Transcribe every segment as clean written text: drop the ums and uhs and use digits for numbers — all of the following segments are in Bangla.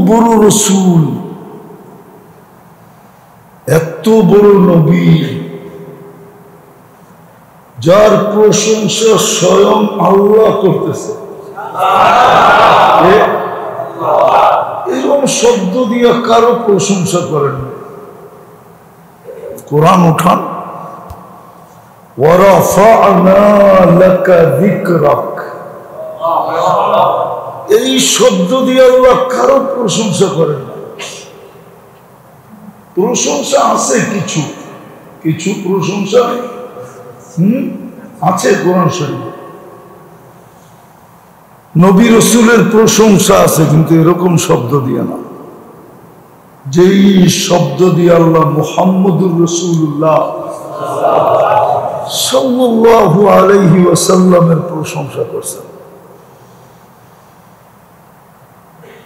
বড় রসুল, এত বড় নবী, যার প্রশংসা স্বয়ং আল্লাহ করতেছে, এরকম শব্দ দিয়ে কারো প্রশংসা করেন। কোরআন উঠান, ওয়ারাফা'না লাকা যিকরাক, এই শব্দ দিয়ে আল্লাহ কারো প্রশংসা করেন। প্রশংসা আছে কিছু কিছু প্রশংসা আছে কোরআন শরীফে, নবী রাসূলের প্রশংসা আছে, কিন্তু এরকম শব্দ দিয়ে না। যেই শব্দ দিয়ে আল্লাহ মুহাম্মদুর রাসূলুল্লাহ সাল্লাল্লাহু আলাইহি ওয়াসাল্লামের প্রশংসা করছেন,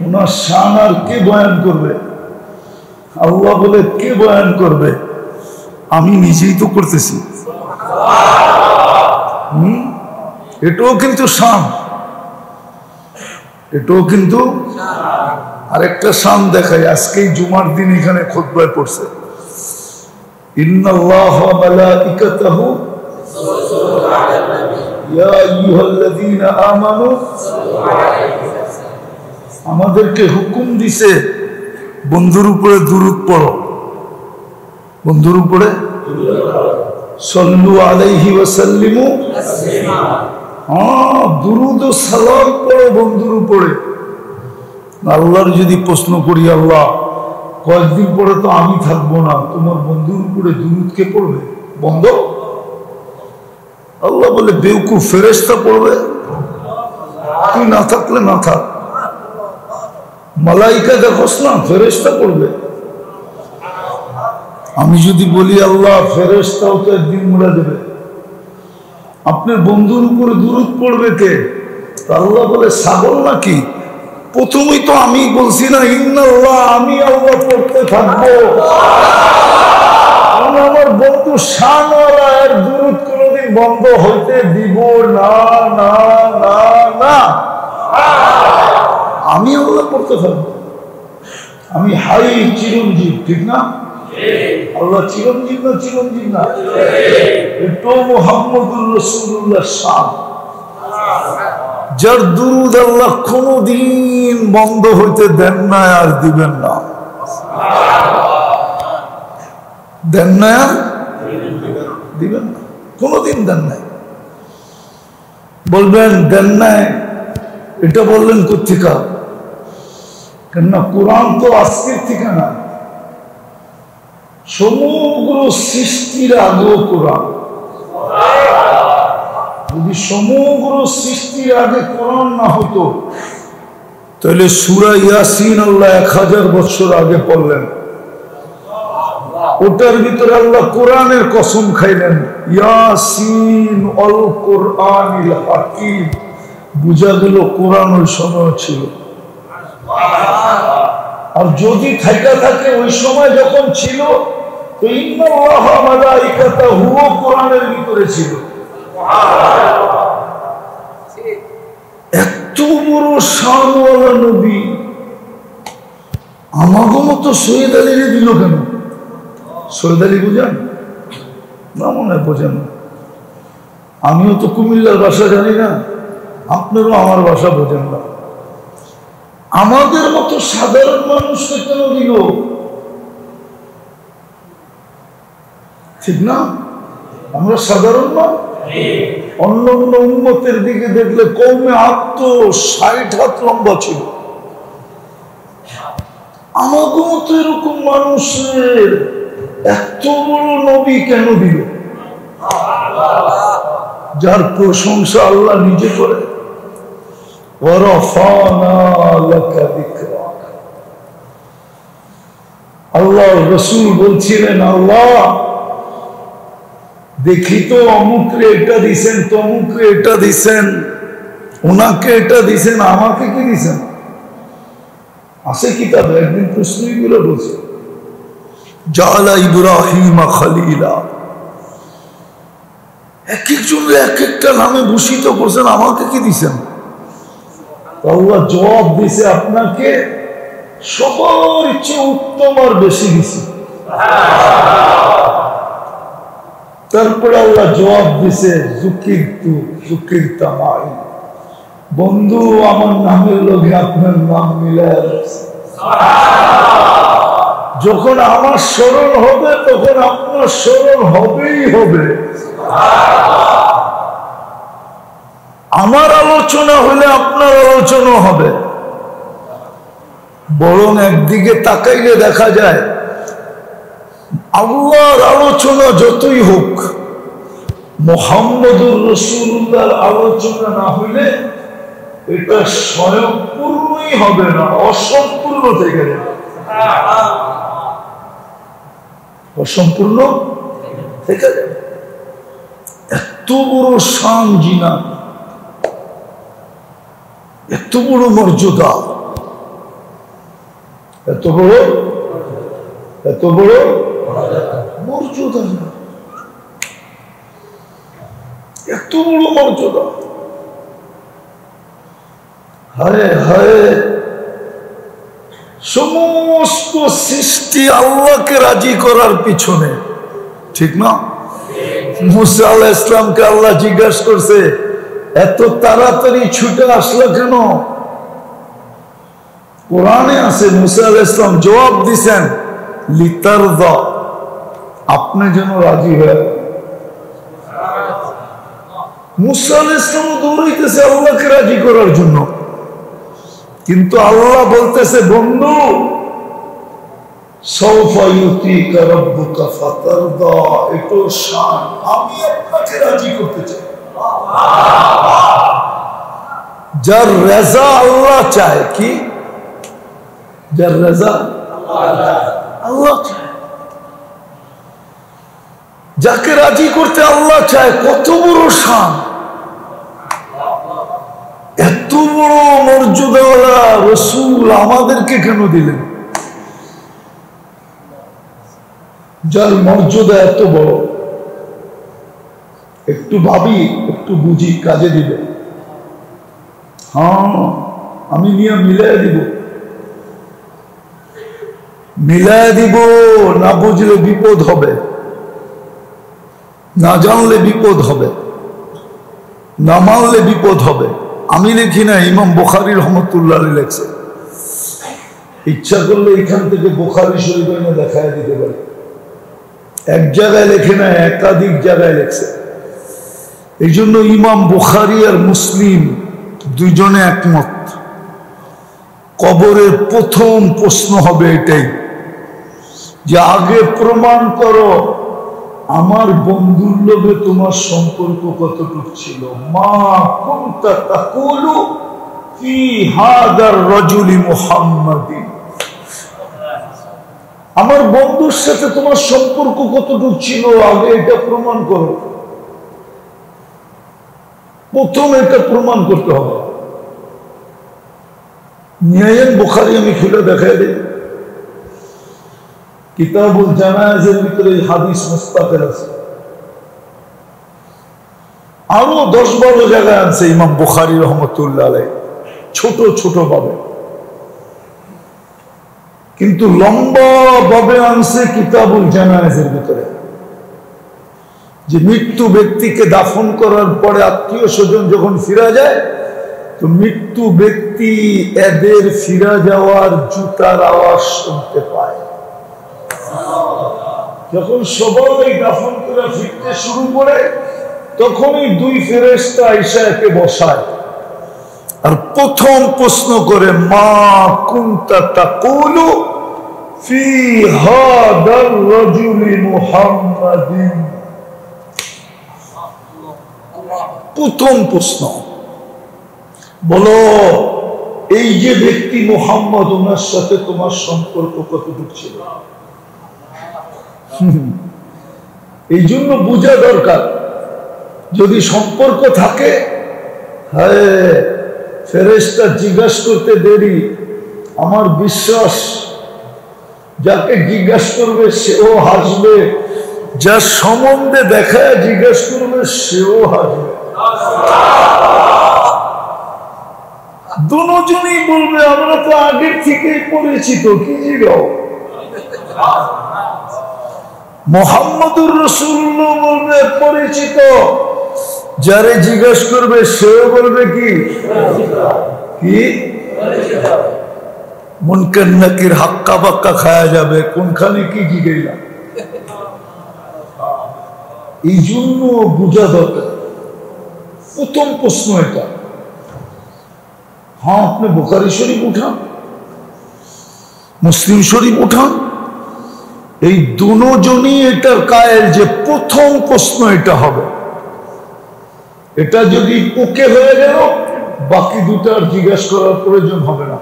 ওনার শান আর কে বয়ান করবে? আল্লাহ বলে কে বয়ান করবে? আমি নিজেই তো করতেছি। এটাও কিন্তু শান, এটাও কিন্তু আরেকটা শান দেখায়। আজকেই জুমার দিন এখানে খুতবায় পড়ছে, ইন্নাল্লাহা ওয়া মালাইকাতাহু ইয়া আইয়ুহাল্লাযীনা আমানু, আমাদেরকে হুকুম দিছে বন্ধুর উপরে দুরূদ পড়ো, বন্ধুর উপরে সাল্লু আলাইহি ওয়া সাল্লিমু তাসলিমা, দুরূদ ও সালাম পড়ো বন্ধুর উপরে। আল্লাহর যদি প্রশ্ন করি, আল্লাহ কয়েকদিন পরে তো আমি থাকবো না, তোমার বন্ধুর উপরে দুরূদ কে পড়বে? বন্ধ। আল্লাহ বলে বেউকুফ, ফেরেশতা পড়বে, তুই না থাকলে না থাক। মালাইকা দেখোস না, ফেরেশতা পড়বে। আমি যদি বলি আল্লাহ ফেরেশতাও তো একদিন মরে যাবে, আপনার বন্ধুর উপরে দুরূদ পড়বে কে? আল্লাহ বলে ছাগল নাকি? প্রথমেই তো আমি বলছি না, ইন্নাল্লাহ, আমি আল্লাহ পড়তে থাকবো, আমি আমার বন্ধু শানওয়ালা এর দুরূদ কোনোদিন বন্ধ হইতে দিব না, না না না, আমি আল্লাহ পড়তে থাকবো। আমি হাই চিরঞ্জীব, ঠিক না? আল্লাহ চিরঞ্জীব না? চিরঞ্জীব না? এটাও মুহাম্মদুর রাসূলুল্লাহ শান, যার দুরূদ আল্লাহ কোনদিন বন্ধ হইতে দেন না আর দিবেন না। দেন না, দিবেন না, কোনদিন দেন নাই। বলবেন দেন নাই, এটা বললেন কোথেকে? কেননা কোরআন তো আজকের থেকে না, সমগ্র সৃষ্টির আগেও কোরআন। যদি সমগ্র সৃষ্টির আগে কোরআন না হতো, তাহলে সূরা ইয়াসিন আল্লাহ 1000 বছর আগে পড়লেন, ওটার ভিতরে আল্লাহ কোরআনের কসম খাইলেন, ইয়াসিন আল কোরআনিল হাকিম। বুঝা গেল কোরআন ওই সময় ছিল। আর যদি থাকা থাকে ওই সময় যখন ছিল, তো ইন্নাল্লাহা ওয়া মালাইকাতাহু কোরআনের ভিতরে ছিল। এত বড় শানওয়ালা নবী আমাগো মতো শহীদ আলীরে দিল কেন? শহীদ আলী বুঝেন না? মনে হয় বোঝেন। আমিও তো কুমিল্লার ভাষা জানি না, আপনারও আমার ভাষা বোঝেন না। আমাদের মতো সাধারণ মানুষকে কেন দিল? ঠিক না? আমরা সাধারণ না। অন্য অন্য উম্মতের দিকে দেখলে কওমে আদ তো 60 হাত লম্বা ছিল, আমাকে মতো এরকম মানুষের এত বড় নবী কেন দিল? যার প্রশংসা আল্লাহ নিজে করে, ওয়ারাফা'না লাকা যিকরাক। আল্লাহ রাসূল বলছিলেন, আল্লাহ দেখি তো অমুকরে এটা দিছেন, তমুকরে এটা দিছেন, ওনাকে এটা দিছেন, আমাকে কি দিছেন? আছে কিতাবে একদিন প্রশ্নই করে বলছে, জাআলা ইব্রাহিমা খলিলা। এক একজন এক একটা নামে ভূষিত করছেন, আমাকে কি দিছেন? আল্লাহ জবাব দিছে, আপনাকে সবার চেয়ে উত্তম আর বেশি দিছি। তারপরে আল্লাহ জবাব দিছে জুকির তামাই, বন্ধু আমার নামের লগে আপনার নাম মিলায়। যখন আমার স্মরণ হবে তখন আপনার স্মরণ হবেই হবে। আমার আলোচনা হলে আপনার আলোচনা হবে। বরং একদিকে তাকাইলে দেখা যায় আল্লাহর আলোচনা যতই হোক, মুহাম্মদুর রাসূলুল্লাহর আলোচনা না হইলে এটা স্বয়ংপূর্ণই হবে না, অসম্পূর্ণ থেকে যাবে। অসম্পূর্ণ থেকে যাবে। এত বড় শান জিনা, এত বড় মর্যাদা, এত বড় মর্যাদা, এত বড় মর্যাদা। হায় হায়, সমস্ত সৃষ্টি আল্লাহকে রাজি করার পিছনে, ঠিক না? মুসা আলাইহিস সালামকে আল্লাহ জিজ্ঞাসা করছে, এত তাড়াতাড়ি ছুটে আসলো কেন? কোরআনে আছে মুসা আলাইহিস সালাম জবাব দিছেন, লিতারদা, আপনি যেন রাজি হয়। মুসা আলাইহিস সালাম দৌড়াইতেছে আল্লাহকে রাজি করার জন্য, কিন্তু আল্লাহ বলতেছে, বন্ধু সাউফা ইউতিকা রাব্বুকা ফাতারদা, এতো শান, আমি আপনাকে রাজি করতে চাই। যার রেজা আল্লাহ চায়, কি যার রেজা আল্লাহ চায়, যাকে রাজি করতে আল্লাহ চায়, কত বড় শান, এত বড় মর্যাদাওয়ালা রাসূল আমাদেরকে কেন দিলেন? যার মর্যাদা এত বড়, একটু ভাবি, একটু বুঝি, কাজে দিবে। হ্যাঁ, আমি নিয়ে মিলাই দিব, না বুঝলে বিপদ হবে, না জানলে বিপদ হবে, না মানলে বিপদ হবে। আমি লিখি না, ইমাম বুখারী রহমতুল্লাহ আলাইহি লেখছে। ইচ্ছা করলে এখান থেকে বুখারী শরীফ এনে দেখায় দিতে পারে। এক জায়গায় লেখে না, একাধিক জায়গায় লেখছে। এই জন্য ইমাম বুখারী আর মুসলিম দুইজনে একমত, কবরের প্রথম প্রশ্ন হবে এটাই, যে আগে প্রমাণ করো আমার বন্ধুর লোভে তোমার সম্পর্ক কতটুকু ছিল। মা কুনতা তাকুলু ফি হাদার রাজুলি মুহাম্মাদিন, আমার বন্ধুর সাথে তোমার সম্পর্ক কতটুকু ছিল, আগে এটা প্রমাণ করো। প্রথম এটা প্রমাণ করতে হবে। নিয়ে বুখারী আমি খুলে দেখাই দিই, কিতাবুল জানায়েজের ভিতরে হাদিস মুস্তাফির আছে। আরো 10-12 জায়গায় আছে ইমাম বুখারী রহমতুল্লাহ আলাইহি, ছোট ছোট ভাবে, কিন্তু লম্বা ভাবে আনছে কিতাবুল জানায়েজের ভিতরে, যে মৃত্যু ব্যক্তিকে দাফন করার পরে আত্মীয় স্বজন যখন ফিরা যায়, তো মৃত্যু ব্যক্তি এদের ফিরা যাওয়ার জুতার আওয়াজ শুনতে পায়। যখন সবাই দাফন করে ফিরতে শুরু করে, তখনই 2 ফেরেশতা এসে একে বসায়, আর প্রথম প্রশ্ন করে, মা কুনতা তাকুলু ফি হাদার রাজুলি মুহাম্মাদিন। প্রথম প্রশ্ন, বলো এই যে ব্যক্তি মুহাম্মদ, ওনার সাথে তোমার সম্পর্ক কতটুকু ছিল? এই জন্য বোঝা দরকার, যদি সম্পর্ক থাকে, হ্যাঁ ফেরেশতা জিজ্ঞাসা করতে দেরি, আমার বিশ্বাস যাকে জিজ্ঞাসা করবে সেও হাসবে, যার সম্বন্ধে দেখায় জিজ্ঞাসা করবে সেও হাসবে। দুজনই বলবে আমরা তো আগের থেকেই পরিচিত। কি জিগাও? মুহাম্মদুর রাসূলুল্লাহ বলবে পরিচিত, যারে জিজ্ঞেস করবে সেও বলবে কি কি মুনকার নাকির হাক্কা বাক্কা খায়া যাবে, কোনখানে কি জিগাইলাম। এই জন্য বোঝা দরকার। প্রথম প্রশ্ন এটা। হ্যাঁ, আপনি বুখারী শরীফ উঠান, মুসলিম শরীফ উঠান, এই দুজনই এটার কায়েল যে প্রথম প্রশ্ন এটা হবে। এটা যদি ওকে হয়ে গেল বাকি দুটার জিজ্ঞাসা করার প্রয়োজন হবে না।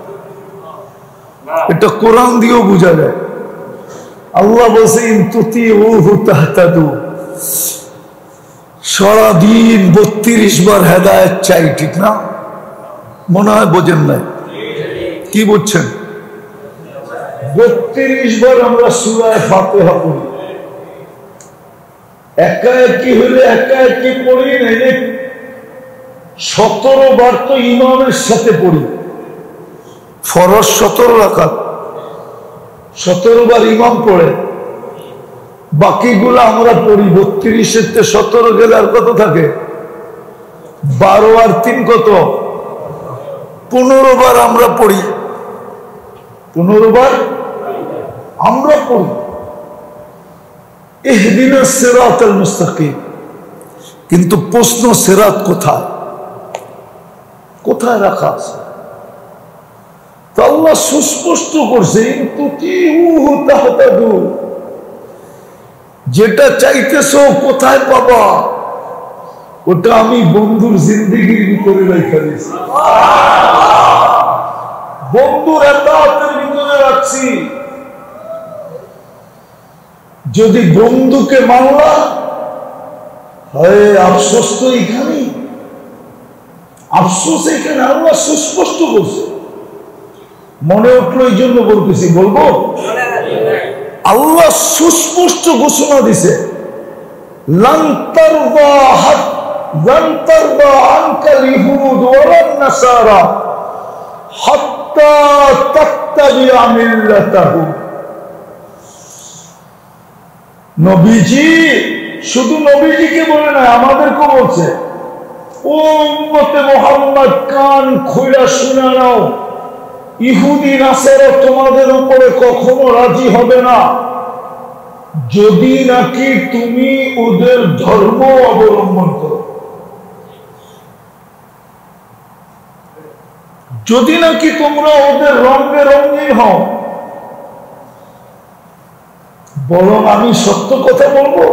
এটা কোরআন দিয়েও বোঝা যায়। আল্লাহ বলছে ইনতুতিউহু তাহতাদু। সারাদিন 32 বার হেদায়েত চাই, ঠিক না? মনে হয় বোঝেন নাই। কি বলছেন? 32 বার আমরা সূরা ফাতিহা পড়ি। একাকি হলে একাকি পড়ি, নাইলে 17 বার তো ইমামের সাথে পড়ি। ফরজ 17 রাকাত, 17 বার ইমাম পড়ে, বাকিগুলো আমরা পড়ি। 32-এর 17 গেলে আর কত থাকে? 12 আর 3 কত? 15 বার আমরা পড়ি। 15 বার আমরা পড়ি। ইহদিনাস সিরাতাল মুস্তাকিম। কিন্তু প্রশ্ন সিরাত কোথায়? কোথায় রাখা আছে? তো আল্লাহ সুস্পষ্ট করছে ইনতুতিউহু তাহতাদু। যেটা চাইতেছো কোথায় পাবা? ওটা আমি বন্ধুর জিন্দেগির ভিতরে রেখে দিয়েছি, বন্ধুর এতাআতের ভিতরে রাখছি। যদি বন্ধুকে মানলা হয়, আফসোস তো এখানে, আফসোস এখানে। আল্লাহ সুস্পষ্ট করছে, মনে উঠলো এই জন্য বলতেছি। বলবো? আল্লাহ সুস্পষ্ট ঘোষণা দিছে, লান তারদা আনকাল ইহুদ ওয়ালান নাসারা হাত্তা তাত্তাবিআ মিল্লাতাহুম। নবীজি শুধু নবীজিকে বলে না, আমাদেরকে বলছে, ও উম্মতে মুহাম্মদ, কান খুলে শুনে নাও, ইহুদি নাসারা তোমাদের উপরে কখনো রাজি হবে না যদি নাকি তুমি ওদের ধর্ম অবলম্বন করো। যদি নাকি তোমরা ওদের রঙে রঙিন হও। বরং আমি সত্য কথা বলবো,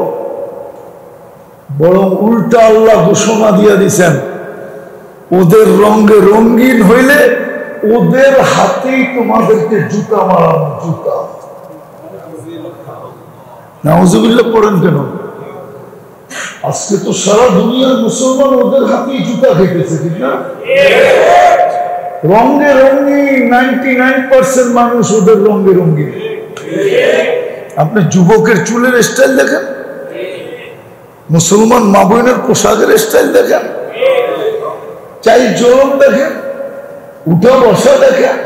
বরং উল্টা আল্লাহ ঘোষণা দিয়ে দিছেন, ওদের রঙে রঙিন হইলে ওদের হাতেই তোমাদেরকে জুতা মারানো। জুতা। নাউজুবিল্লাহ পড়েন কেন? আজকে তো সারা দুনিয়ার মুসলমান ওদের হাতেই জুতা খেতেছে, ঠিক না? রঙে রঙিন 99% মানুষ ওদের রঙে রঙিন। আপনি যুবকের চুলের স্টাইল দেখেন, মুসলমান মা বোনের পোশাকের স্টাইল দেখেন, চাই চলন দেখেন, উঠা বসা দেখেন,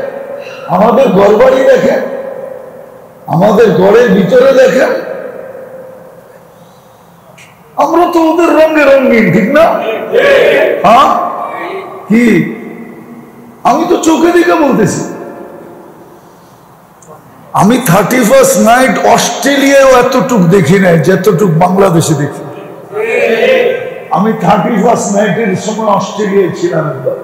আমাদের ঘর বাড়ি দেখেন, আমাদের ঘরের ভিতরে দেখেন, আমরা তো ওদের রঙে রঙিন, ঠিক না? হ্যাঁ, কি আমি তো চোখে দেখে বলতেছি। আমি 31st নাইট অস্ট্রেলিয়াও এতটুক দেখি নাই যতটুক বাংলাদেশে দেখি। আমি 31st নাইটের সময় অস্ট্রেলিয়ায় ছিলাম একবার।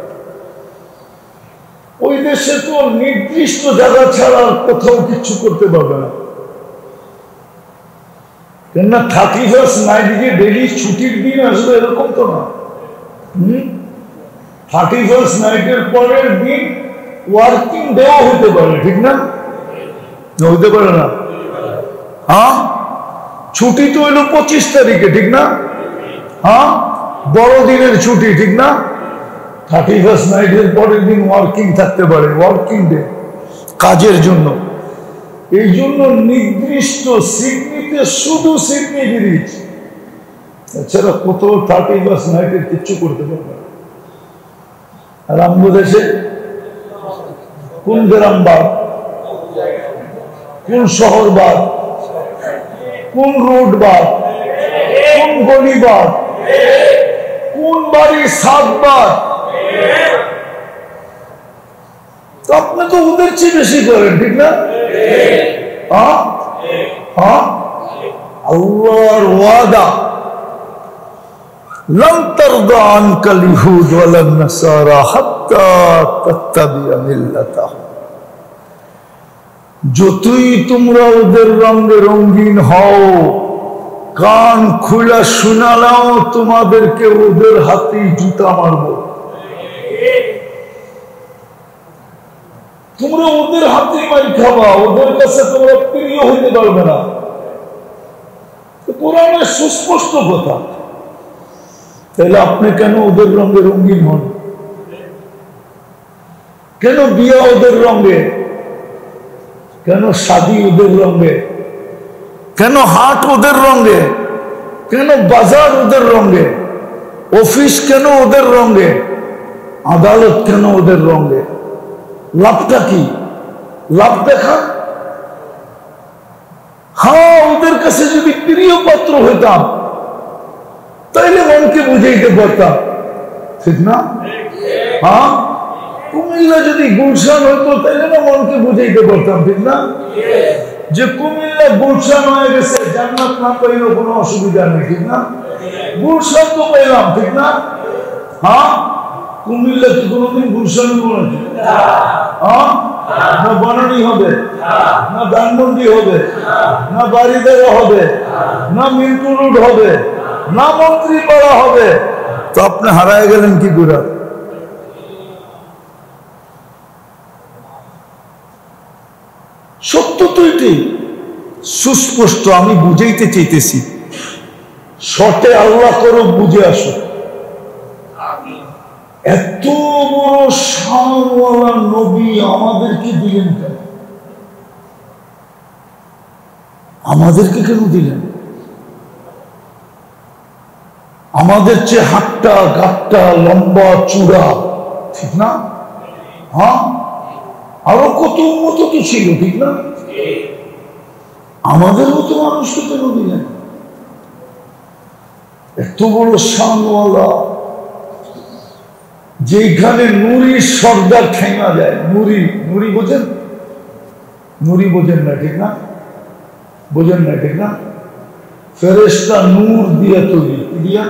ওই দেশে তো নির্দিষ্ট জায়গা ছাড়া কোথাও কিছু করতে পারবে না, কেননা 31st নাইট যে ডেলি ছুটির দিন আসবে এরকম তো না। 31st নাইটের পরের দিন ওয়ার্কিং ডেও হতে পারে, ঠিক না? হইতে পারে না। হ্যাঁ, ছুটি তো হইল 25 তারিখে, ঠিক না? হ্যাঁ, বড়দিনের ছুটি, ঠিক না? 31st নাইটের পরের দিন ওয়ার্কিং থাকতে পারে, ওয়ার্কিং ডে, কাজের জন্য। এই জন্য নির্দিষ্ট সিডনিতে শুধু সিডনি বিচ, এছাড়া কোথাও 31st নাইটের কিচ্ছু করতে পারবে না। আর আমাদের দেশে কোন গ্রামবাদ, কোন শহরবাদ, কোন রোডবাদ, কোন গলিবাদ, কোন বাড়ির সাতবাদ। তো আপনি তো ওদের চেয়ে বেশি করেন, ঠিক না? আল্লাহর ওয়াদা, লান তারদা আনকাল ইহুদ ওয়ালান নাসারা হাত্তা তাত্তাবিআ মিল্লাতাহুম। যতই তোমরা ওদের রঙে রঙিন হও, কান খুলা শোনালাও তোমাদেরকে ওদের হাতেই জুতা মারব। তোমরা ওদের হাতে মার খাবা, ওদের কাছে তোমরা প্রিয় হইতে পারবে না। কোরআনের সুস্পষ্ট কথা। তাহলে আপনি কেন ওদের রঙে রঙিন হন? কেন বিয়া ওদের রঙে? কেন শাদী ওদের রঙে? কেন হাট ওদের রঙে? কেন বাজার ওদের রঙে? অফিস কেন ওদের রঙে? আদালত কেন ওদের রঙে? লাভটা কি? লাভ দেখা? হ্যাঁ, ওদের কাছে যদি প্রিয় পাত্র হইতাম তাইলে মনকে বুঝাইতে পারতাম, ঠিক না? হ্যাঁ, কুমিল্লা যদি গুলশান হইতো তাইলে না মনকে বুঝাইতে পারতাম, ঠিক না? যে কুমিল্লা গুলশান হয়ে গেছে, জান্নাত না পাইলেও কোনো অসুবিধা নেই, ঠিক না? গুলশান তো পাইলাম, ঠিক না? হ্যাঁ, কুমিল্লা কি কোনোদিন গুলশান বলেছে? হ্যাঁ, না বনানী হবে, না ধানমন্ডি হবে, না বাড়িদারা হবে, না মিন্টু রোড হবে, না মন্ত্রীপাড়া হবে। তো আপনি হারায় গেলেন কি করে? সত্য তো এটি সুস্পষ্ট। আমি বুঝাইতে চাইতেছি, শর্টে আল্লাহ করো, বুঝে আসো। এত বড় শানওয়ালা নবী আমাদেরকে দিলেন কেন? আমাদেরকে কেন দিলেন? আমাদের চেয়ে হাটটা গাটটা লম্বা চূড়া, ঠিক না? হ্যাঁ, আরো কত উন্নত তো ছিল, ঠিক না? আমাদের মতো মানুষকে কেন দিলেন? এত বড় শানওয়ালা, যেখানে নুরি সর্দার ঠেঙা যায়। নুরি, নুরি বোঝেন? নুরি বোঝেন না, ঠিক না? বোঝেন না, ঠিক না? ফেরেশতা নূর দিয়ে তৈরি, কি দিয়া?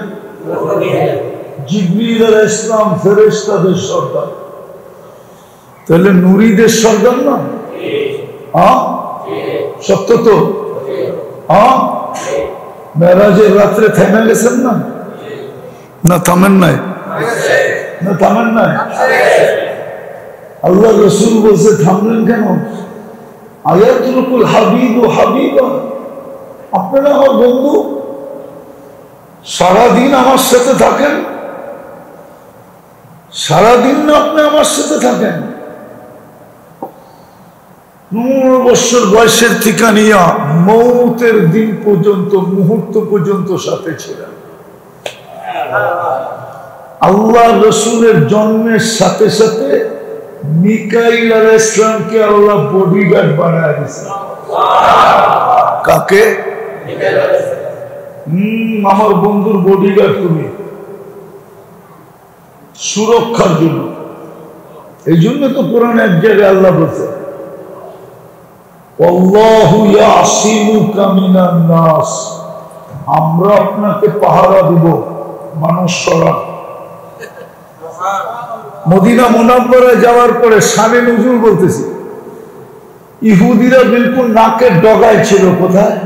জিবরিল আলাইহিস সালাম ফেরেশতাদের সর্দার। তাহলে নুরিদের সর্দার না? হ্যাঁ, সত্য তো? হ্যাঁ, মেরাজের রাত্রে থেমে গেছেন না? না থামেন নাই? না থামেন নাই? আল্লাহ রসুল বলছে থামলেন কেন? আয়াতুল হাবিব ও হাবিবা, আপনারা আমার বন্ধু, সারাদিন আমার সাথে থাকেন, সারাদিন না আপনি আমার সাথে থাকেন। 9 বছর বয়সের থেকে নিয়ে মৌতের দিন পর্যন্ত, মুহূর্ত পর্যন্ত সাথে ছিলেন। আল্লাহ রসুলের জন্মের সাথে সাথে মিকাইল আলাইহিস সালামকে আল্লাহ বডিগার্ড বানায় দিয়েছে। কাকে? আমার বন্ধুর বডিগার্ড তুমি, সুরক্ষার জন্য। এই জন্য তো কোরআনে এক জায়গায় আল্লাহ বলছে, আল্লাহু ইয়াসিমুকা মিনান নাস, আমরা আপনাকে পাহারা দিব মানুষ সরা। মদিনা মুনাওয়ারায় যাওয়ার পরে শানে নজরুল বলতেছি, ইহুদিরা বিলকুল নাকের ডগায় ছিল। কোথায়?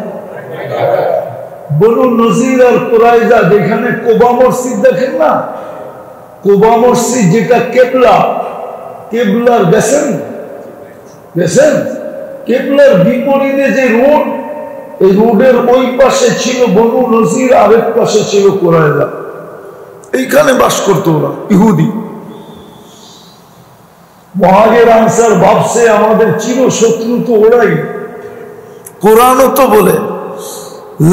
বনু নজির আর কুরাইজা, যেখানে কোবা মসজিদ দেখেন না, কোবা মসজিদ যেটা কেবলা, কেবলার গেছেন? গেছেন? কেবলার বিপরীতে যে রোড, এই রোডের ওই পাশে ছিল বনু নজির, আরেক পাশে ছিল কুরাইজা। এইখানে বাস করতো ওরা, ইহুদি। মুহাজির আনসার ভাবছে আমাদের চির শত্রু তো ওরাই। কোরআনও তো বলে,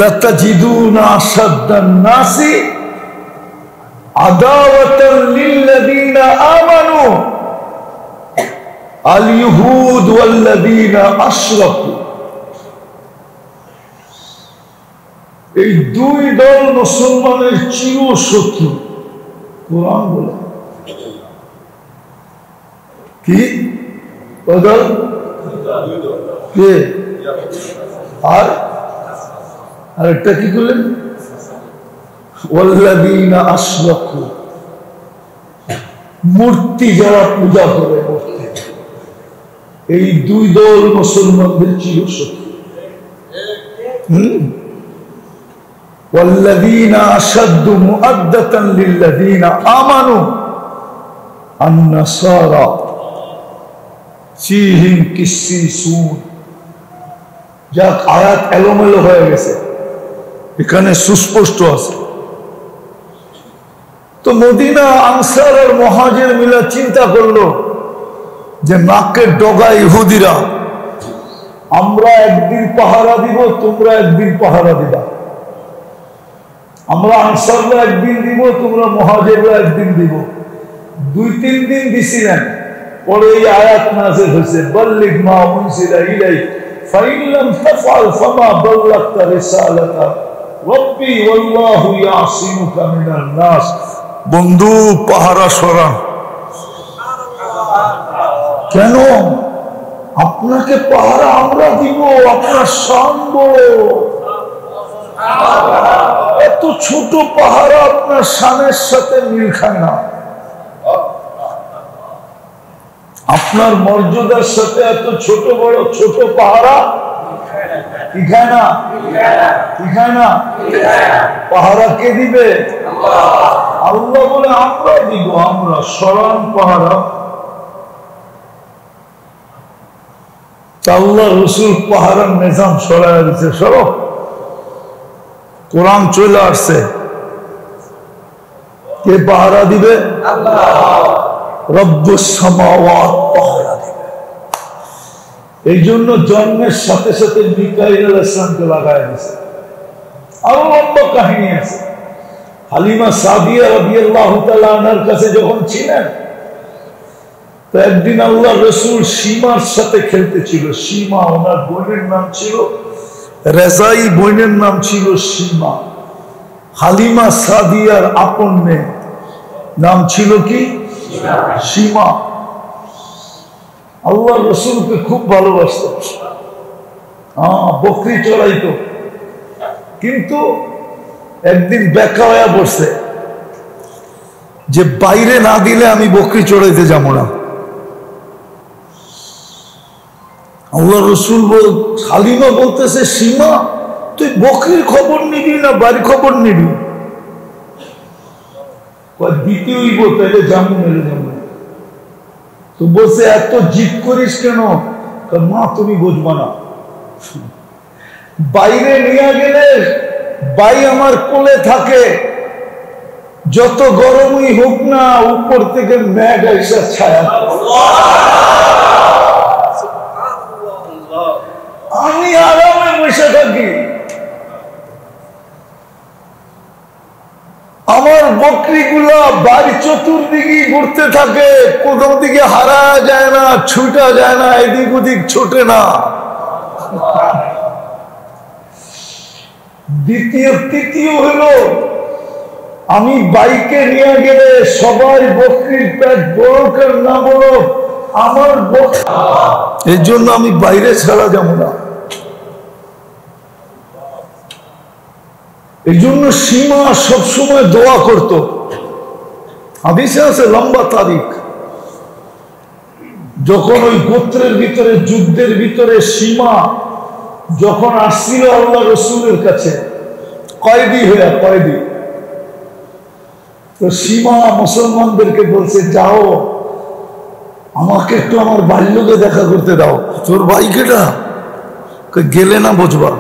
লাতাজিদুনা আশাদ্দান নাসি আদাওয়াতান লিল্লাযীনা আমানু আল ইহুদ ওয়াল্লাযীনা আশরাকু, এই দুই দল মুসলমানের চিরশত্রু। কোরআন বলে কি দল? কে? আর আরেকটা কি করলেন? ওয়াল্লাযীনা আশরাকু, মূর্তি যারা পূজা করে, মূর্তি। এই দুই দল মুসলমানদের চিরশত্রু। والذين أشد مؤدة للذين آمنوا النصارى فيهم قسيسون। যাক, আয়াত এলোমেলো হয়ে গেছে, এখানে সুস্পষ্ট আছে। তো মদিনা আনসার আর মুহাজির মিলে চিন্তা করলো যে নাকের ডগা ইহুদিরা, আমরা একদিন পাহারা দিব, তোমরা একদিন পাহারা দিবা। আমরা আনসাররা একদিন দিব, তোমরা মুহাজিররা একদিন দিব। 2-3 দিন দিছিলেন, পরে এই আয়াত নাযিল হয়েছে, বাল্লিগ মা উনজিলা ইলাইক ফাইন লাম তাফআল ফামা বাল্লাগতা রিসালাতা রাব্বি ওয়াল্লাহু ইয়াসিমুকা মিনান নাস। বন্ধু, পাহারা সরান। কেন? আপনাকে পাহারা আমরা দিব, আপনার শানব। এত ছোট পাহারা আপনার শানের সাথে মিল খায় না, আপনার মর্যাদার সাথে এত ছোট বড় ছোট পাহারা কি খায় না, কি খায় না। পাহারা কে দিবে? আল্লাহ বলে আমরা দিব, আমরা সরান পাহারা। আল্লাহ রসুল পাহারার নিজাম সরাই দিচ্ছে, সরব। কোরআন চলে আসছে, কে পাহারা দিবে? রব্বুস সামাওয়াত পাহারা দিবে। এই জন্য জন্মের সাথে সাথে মিকাইল আলাইহিস সালামকে লাগায় দিয়েছে। আরো লম্বা কাহিনী আছে। হালিমা সাদিয়া রাদিয়াল্লাহু তাআলা আনহার কাছে যখন ছিলেন, তো একদিন আল্লাহ রসুল সীমার সাথে খেলতেছিল। সীমা ওনার বোনের নাম ছিল, রেজাই বোনের নাম ছিল সীমা। হালিমা সাদিয়ার আপন মেয়ে নাম ছিল কি? সীমা। আল্লাহ রসুলকে খুব ভালোবাসত, বকরি চড়াইত। কিন্তু একদিন ব্যাখ্যা হয়ে বসছে যে বাইরে না দিলে আমি বকরি চড়াইতে যাবো না। আল্লাহ রসুল হালিমা বলতেছে, সীমা তুই বকরির খবর নিবি না বাড়ির খবর নিবি? দ্বিতীয় তাহলে যাবো, মেলে যাবো। তো বলছে এত জিদ করিস কেন? মা তুমি বুঝবা না, বাইরে নিয়ে গেলে বাই আমার কোলে থাকে, যত গরমই হোক না উপর থেকে মেঘ এসে ছায়া, আমি আরামে বসে থাকি। আমার বকরিগুলা বাড়ি চতুর্দিকে ঘুরতে থাকে, কোন দিকে হারা যায় না, ছুটা যায় না, এদিক ওদিক ছোটে না। তৃতীয় হলো, আমি বাইকে নিয়ে গেলে সবাই বকরির পেট বড় কর না বড়, আমার এই জন্য আমি বাইরে ছাড়া যাবো না। এই জন্য সীমা সবসময় দোয়া করত। হাদিসে আছে লম্বা তারিখ, যখন ওই গোত্রের ভিতরে যুদ্ধের ভিতরে সীমা যখন আসছিল আল্লাহ রসুলের কাছে কয়েদি হয়ে, কয়েদি, তো সীমা মুসলমানদেরকে বলছে, যাও আমাকে একটু আমার বাল্যকে দেখা করতে দাও। তোর ভাইকে না গেলে না বুঝবা,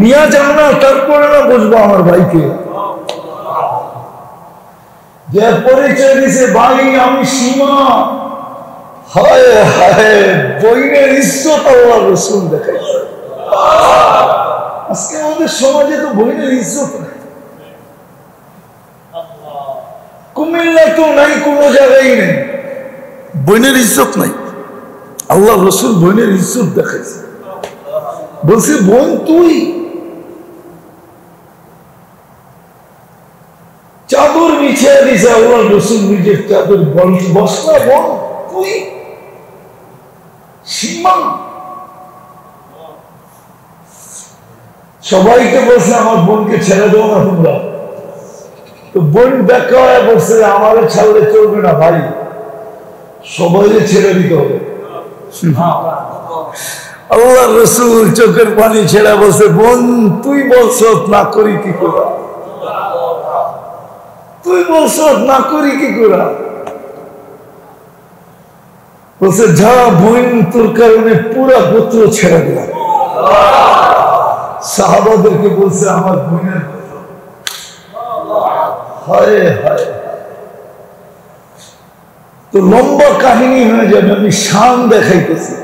নিয়ে যাও না, তারপরে না বুঝবা আমার ভাইকে। যে পরিচয় দিছে, ভাই আমি সীমা। হায় হায়, বইনের ইজ্জত আল্লাহ রসুল দেখাইছে। আজকে আমাদের সমাজে তো বইনের ইজ্জত নাই, কুমিল্লা তো নাই, কোনো জায়গায় নেই। বোনের ইজ্জত নাই। আল্লাহ রসুল বোনের ইজ্জত দেখাইছে, বলছে বোন তুই, চাদর বিছিয়ে দিছে আল্লাহ রসুল নিজের চাদর, বসনা বোন তুই, সীমা। সবাইকে বলছে আমার বোনকে ছেড়ে দেবো না তোমরা, তো বোন দেখা হয় বলছে আমারে ছাড়লে চলবে না ভাই, সবাইকে ছেড়ে দিতে হবে। আল্লাহ রসুল চোখের পানি ছেড়ে বলছে বোন তুই বলছ না করি কি করে, তুই বলছ না করি কি করে, বলছে যা বোন তোর কারণে পুরা গোত্র ছেড়ে দিলাম। সাহাবাদেরকে বলছে আমার বোনের গোত্র, হায় হায়। তো লম্বা কাহিনী হয়ে যাবে, আমি শান দেখাইতেছি,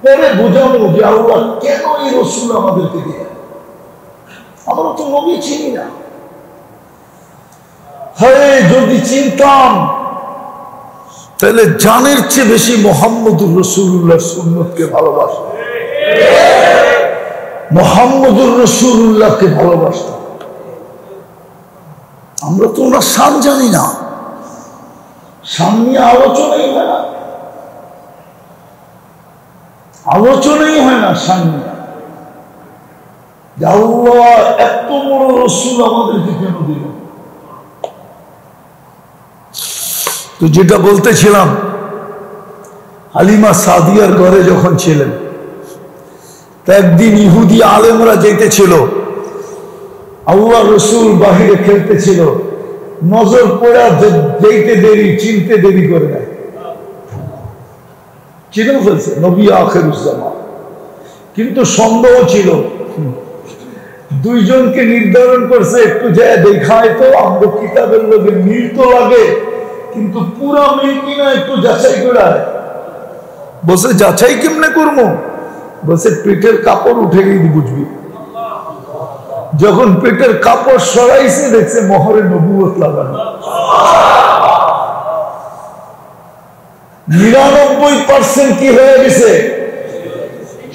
পরে বোঝাবো যে আল্লাহ কেন এই রসুল আমাদেরকে দিয়ে, আমরা তো নবী চিনি না। হ্যাঁ যদি চিনতাম তাহলে জানের চেয়ে বেশি মোহাম্মদুর রসুল্লাহ সুন্নতকে ভালোবাসতাম, মোহাম্মদুর রসুল্লাহকে ভালোবাসতাম। আমরা তো ওনার শান জানি না, শান নিয়ে আলোচনাই হয় না, আলোচনাই হয় না শান নিয়ে। আল্লাহ এত বড় রসুল আমাদেরকে কেন দিল। তো যেটা বলতেছিলাম, হালিমা সাদিয়ার ঘরে যখন ছিলেন, তা একদিন ইহুদি আলেমরা যেতেছিল, আল্লাহ রসুল বাহিরে খেলতেছিল, নজর পড়া যেতে দেরি, চিনতে দেরি করে নেয়, চিনে ফেলছে নবী আখিরুজ্জামান। কিন্তু সন্দেহ ছিল, দুইজনকে নির্ধারণ করছে একটু যায় দেখায় তো আমরা কিতাবের লোকে মিল তো লাগে, কিন্তু পুরা মিল কিনা একটু যাচাই করে। বসে যাচাই কেমনে করবো, বসে পেটের কাপড় উঠে গিয়ে বুঝবি। যখন পেটের কাপড় সরাইছে দেখছে মোহরে নবুয়ত লাগানো। 99% কি হয়ে গেছে,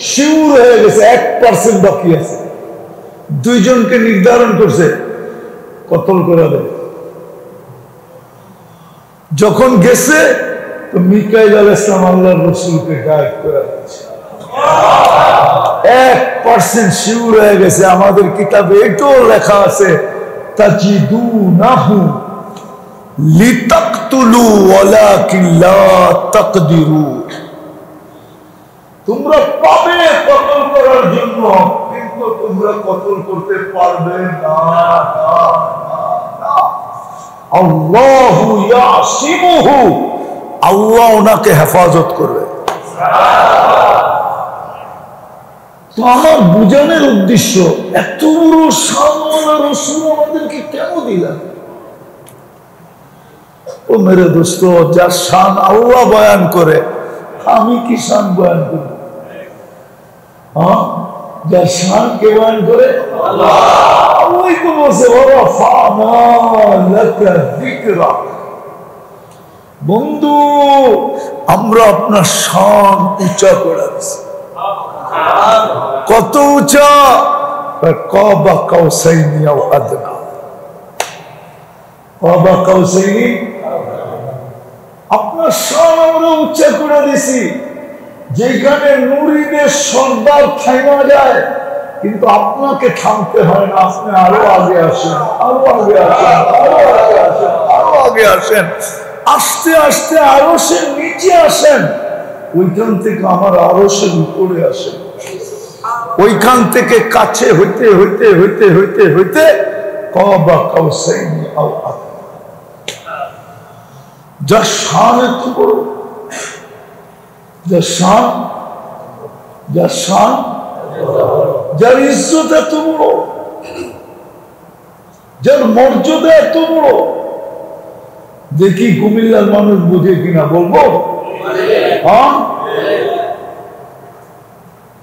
শিউর হয়ে গেছে, 1% বাকি আছে। দুইজনকে নির্ধারণ করছে কতল করে দেয়। যখন গেছে তো মিকাইল আলাইহিস সালাম আল্লাহর রাসূলকে গায়েব করে দিয়েছে। 1% শিউর হয়ে গেছে। আমাদের কিতাবে এটাও লেখা আছে তাজিদুনাহু লিতাকতুলু ওয়ালাকিন লা তাকদিরু, তোমরা পাবে কতল করার জন্য, কিন্তু তোমরা কতল করতে পারবে না। আল্লাহু ইয়াসিমুহু, আল্লাহ ওনাকে হেফাজত করবে। তো আমার বুঝানোর উদ্দেশ্য, এত বড় শানওয়ালা রাসূল আমাদেরকে কেন দিলেন? ও মেরে দোস্ত, যার শান আল্লাহ বয়ান করে, আমি কি শান বয়ান করব? হ্যাঁ, যার শান কে বয়ান করে? আল্লাহ। ওই তো বলছে ওয়ারাফা'না লাকা যিকরাক, বন্ধু আমরা আপনার শান উঁচা করে দিয়েছি। কত উঁচা? কাবা কাউসাইনি আও আদনা, কাবা কাউসাইনি, আপনার শান আমরা উঁচা করে দিয়েছি, যেখানে নূরীদের সর্দার থাইমা যায়, কিন্তু আপনাকে থামতে হয় না, আপনি আরো আগে আসেন, আরো আগে আসেন, আরো আগে আসেন, আরো আগে আসেন, আস্তে আস্তে আরশের নিচে আসেন, ওইখান থেকে আমার আরশের উপরে আসেন, ওইখান থেকে কাছে হইতে হইতে হইতে হইতে হইতে কাবা কাউসাইনি আও আদনা। যার শান এত বড়, যার শান, যার শান, যার ইজ্জত এত বড়, যার মর্যাদা এত বড়, দেখি কুমিল্লার মানুষ বুঝে কিনা বলবো। হ্যাঁ,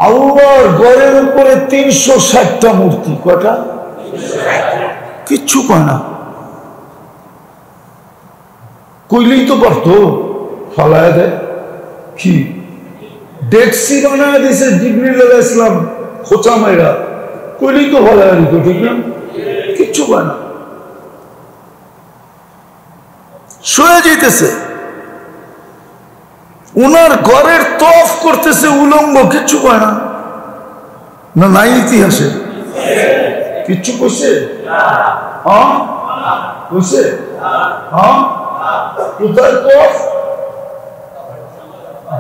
আল্লাহর ঘরের উপরে 360টা মূর্তি। কয়টা? কিচ্ছু কয় না, কইলেই তো পারতো। ফালায় দেয় কি ডেক্সি বানায় দিছে জিবরিল আলাইহিস সালাম খোঁচা মাইরা কইলি তো ফালায় দিত ঠিক না কিচ্ছু পায় না শুয়ে যাইতেছে উনার ঘরের তফ করতেছে উলঙ্গ কিচ্ছু পায় না না নাই ইতিহাসে কিচ্ছু কইছে হ্যাঁ কইছে হ্যাঁ কোথায় তফ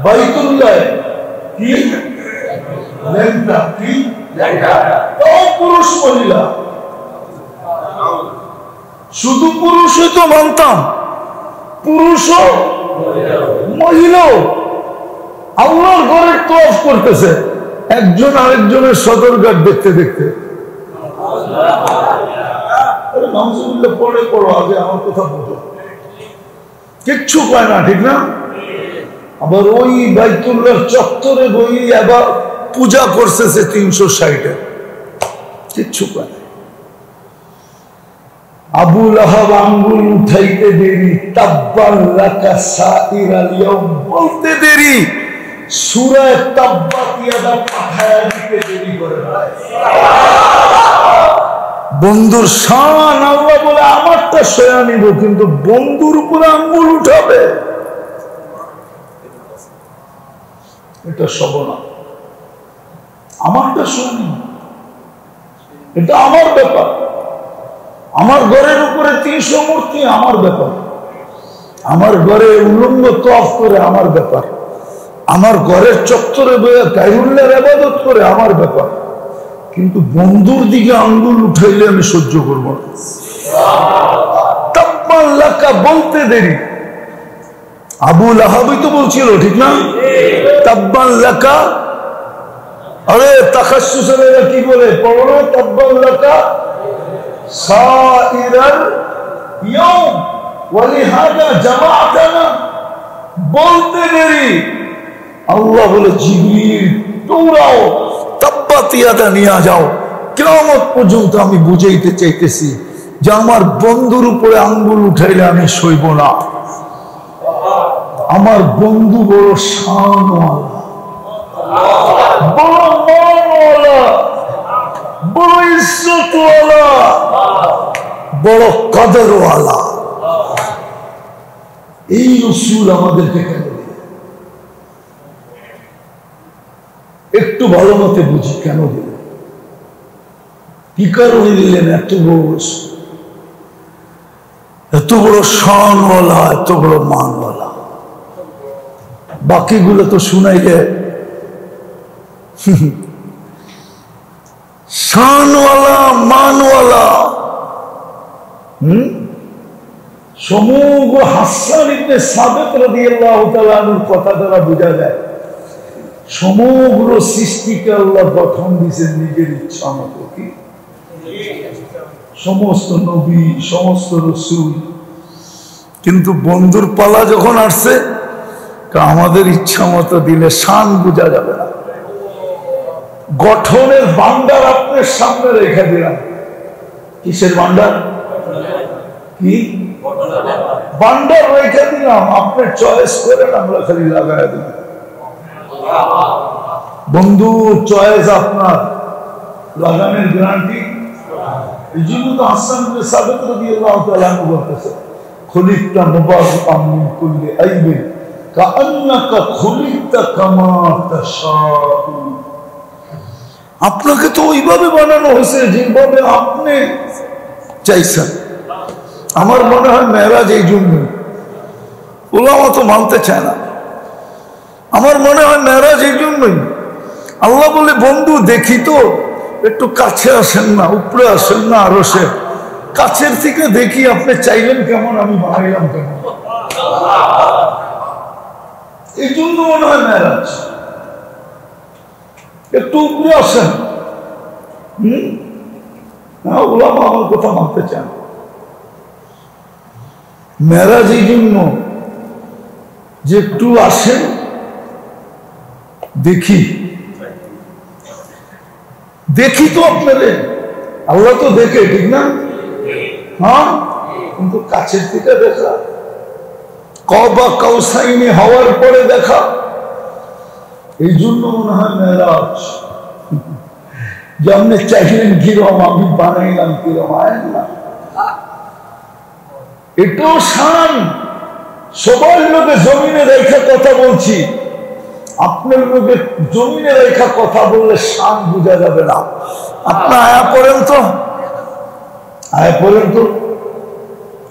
বাইতুল্লাহ কি লেনটা কি ও পুরুষ মহিলা শুধু পুরুষই তো মানতাম পুরুষও মহিলাও আল্লাহর ঘরের তওয়াফ করতেছে একজন আরেকজনের সদরঘাট দেখতে দেখতে নাউজুবিল্লাহ পড়ে পড়ো আগে আমার কথা বলো কিচ্ছু পায় না ঠিক না আবার ওই বাইতুল্লাহর চত্বরে বই আবার পূজা করতেছে 360 কিচ্ছু পায় না আবু লাহাব আঙ্গুল উঠাইতে দেরি তাব্বান লাকা সাইরাল ইয়াউম বলতে দেরি সূরা তাব্বাত ইয়াদা পাঠায়া দিতে দেরি করে বন্ধুর শান আল্লাহ বলে আমারটা সয়া নিব কিন্তু বন্ধুর উপরে আঙ্গুল উঠাবে এটা সবনা আমারটা সয়া নিব এটা আমার ব্যাপার আমার ঘরের উপরে 300 মূর্তি আমার ব্যাপার আমার ঘরে উলঙ্গ তওয়াফ করে আমার ব্যাপার আমার ঘরের চত্বরে বইয়া গায়রুল্লাহর ইবাদত করে আমার ব্যাপার কিন্তু বন্ধুর দিকে আঙ্গুল উঠাইলে আমি সহ্য করব না তাব্বান লাকা বলতে দেরি আবু লাহাবই তো বলছিল ঠিক না তাব্বান লাকা আরে তাখাসসুসের কি বলে পড়ো না তাব্বান লাকা সাইরাল ইয়াউম ওয়ালিহাদা জামাআতানা বলতে দেরি আল্লাহ বলে জিবরিল দৌড়াও তাব্বাত ইয়াদা নিয়ে যাও কিয়ামত পর্যন্ত আমি বুঝাইতে চাইতেছি যে আমার বন্ধুর উপরে আঙ্গুল উঠাইলে আমি সইব না আমার বন্ধু বড় শানওয়ালা বড় মানওয়ালা বড় ইজ্জতওয়ালা বড় কদরওয়ালা এই রাসূল আমাদেরকে কেন একটু ভালো মতে বুঝি কেন দিলেন কি কারণে দিলেন এত বড় শানওয়ালা এত বড় মানওয়ালা বাকিগুলো তো শুনাইলে শানওয়ালা মানওয়ালা সমগ্র হাসান ইবনে সাবিত রাদিয়াল্লাহু তাআলা আনহুর কথা দ্বারা বোঝা যায় সমগ্র সৃষ্টিকে আল্লাহ গঠন দিয়েছেন নিজের ইচ্ছা মতো কি সমস্ত নবী সমস্ত রাসূল কিন্তু বন্ধুর পালা যখন আসছে আমাদের ইচ্ছা মতো দিলে শান বোঝা যাবে না গঠনের ভান্ডার আপনার সামনে রেখে দিলাম কিসের ভান্ডার কি ভান্ডার রেখে দিলাম আপনি চয়েস করেন আমরা খালি লাগাই দিলাম বন্ধু চয়েস আপনার লাগানোর গ্যারান্টি এই জন্য তো হাসান ইবনে সাবিত রাদিয়াল্লাহু তাআলা আনহু বলতেছে খুলিকতা মুবাররাকাম মিন কুল্লি আইবিন কাআন্নাকা খুলিকতা কামা তাশাউ আপনাকে তো ওইভাবে বানানো হয়েছে যেভাবে আপনি চাইছেন আমার মনে হয় মেরাজ এই জন্য ওলামা তো মানতে চায় না আমার মনে হয় মেরাজ এই জন্যই আল্লাহ বলে বন্ধু দেখি তো একটু কাছে আসেন না উপরে আসেন না আরো সে কাছের থেকে দেখি আপনি চাইলেন কেমন আমি বানাইলাম কেমন এই জন্য মনে হয় মেরাজ একটু উপরে আসেন ওলামা আমার কথা মানতে চান মেরাজ এই জন্য যে একটু আসেন দেখি দেখি তো আপনাদের আল্লাহ তো দেখে ঠিক না হ্যাঁ কিন্তু কাছের থেকে দেখা কবা কাউসাইনি হওয়ার পরে দেখা, এই জন্য মনে হয় মেরাজ। যে আপনি চাইলেন কিরম, আমি বানাইলাম কিরম, আয়েন না। এটাও শান। সবার লোকে জমিনে রেখা কথা বলছি, আপনার লোকে জমিনে রেখা কথা বললে শান বোঝা যাবে না। আপনার আয়া পড়েন তো, আয়া পড়েন তো,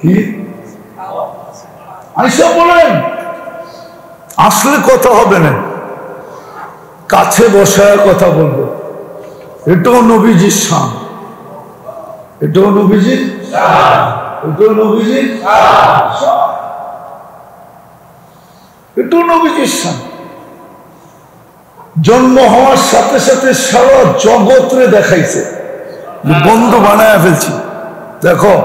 কি আইসা বলেন, আসলে কথা হবে না, কাছে বসায় কথা বলবো। এটাও নবীজির শান, এটাও নবীজির শান, এটাও নবীজির শান, এটাও নবীজির শান। জন্ম হওয়ার সাথে সাথে সারা জগৎরে দেখাইছে, বন্ধু বানায় ফেলছি। দেখো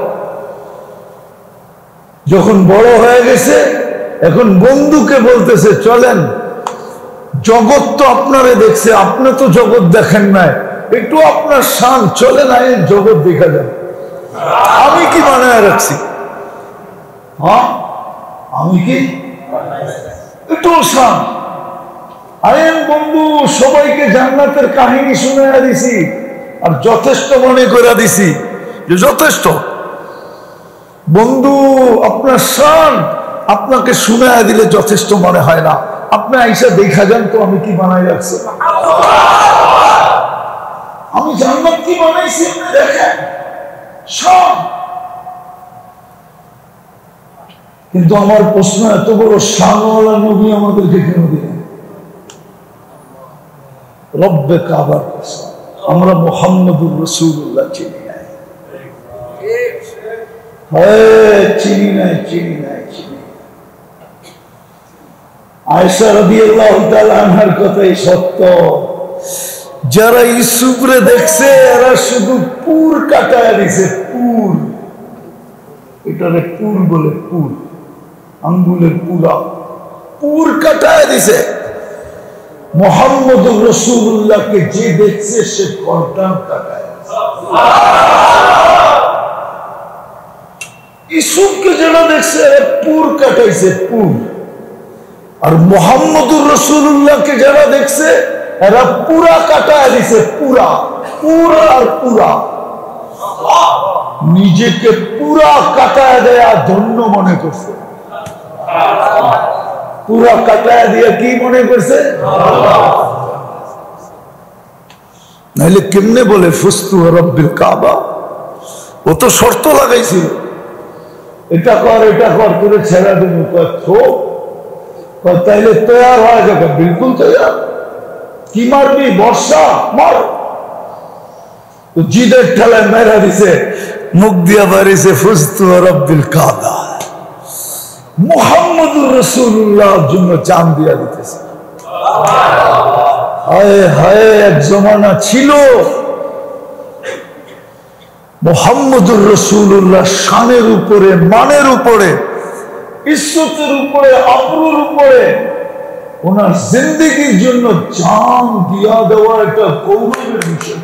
যখন বড় হয়ে গেছে, এখন বন্ধুকে বলতেছে চলেন, জগৎ তো আপনারে দেখছে, আপনি তো জগৎ দেখেন নাই, একটু আপনার শান, চলে না এই জগৎ দেখা যান। আমি কি বানায় রাখছি? হ্যাঁ, আমি কি একটু শান। আরে বন্ধু, সবাইকে জান্নাতের কাহিনী শুনে দিছি, আর যথেষ্ট মনে করে দিছি যে যথেষ্ট। বন্ধু আপনার শান, আপনাকে শুনে দিলে যথেষ্ট মনে হয় না, আপনি আইসা দেখা যান তো আমি কি বানাই রাখছি, আমি জান্নাত কি বানাইছি আপনি দেখেন শান। কিন্তু আমার প্রশ্ন, এত বড় শানওয়ালা নবী আমাদেরকে কেন দিলেন? রব্বে কাবার কসম, আমরা মুহাম্মদুর রাসূলুল্লাহ চিনি নাই, চিনি নাই, চিনি নাই, চিনি। আয়েশা রাদিয়াল্লাহু তাআলা আনহার কথাই সত্য। যারা ইউসুফরে দেখছে এরা শুধু পুর কাটায় দিছে, পুর, এটারে পুর বলে, পুর আঙ্গুলের পুরা, পুর কাটায় দিছে। মুহাম্মদুর রাসূলুল্লাহকে যে দেখছে সে কর্দান কাটায়। ইউসুফকে যারা দেখছে এরা পুর কাটাইছে, পুর। আর মুহাম্মদুর রাসূলুল্লাহকে যারা দেখছে এরা পুরা কাটায় দিছে, পুরা, পুরা আর পুরা। নিজেকে পুরা কাটায় দেয়া ধন্য মনে করছে, পুরা কাটায় দিয়ে কি মনে করছে? নাইলে কেমনে বলে ফুস্তু রব্বিল কাবা? ও তো শর্ত লাগাইছিল, এটা কর এটা কর করে ছেড়া দিন, তাইলে তৈয়ার হয়ে যাবে, বিলকুল তৈয়ার। কি মারবি? বর্ষা মার। জিদের ঠেলায় মেরা দিছে, মুখ দিয়া বাড়িছে ফুস্তু রব্বিল কাবা। মুহাম্মদুর রাসূলুল্লাহর জন্য জান দিয়া দিতেছে। হায় হায়, এক জমানা ছিল মুহাম্মদুর রাসূলুল্লাহ শানের উপরে, মানের উপরে, ইজ্জতের উপরে, আবরুর উপরে ওনার জিন্দেগির জন্য জান দিয়া দেওয়ার একটা গৌরবের বিষয়,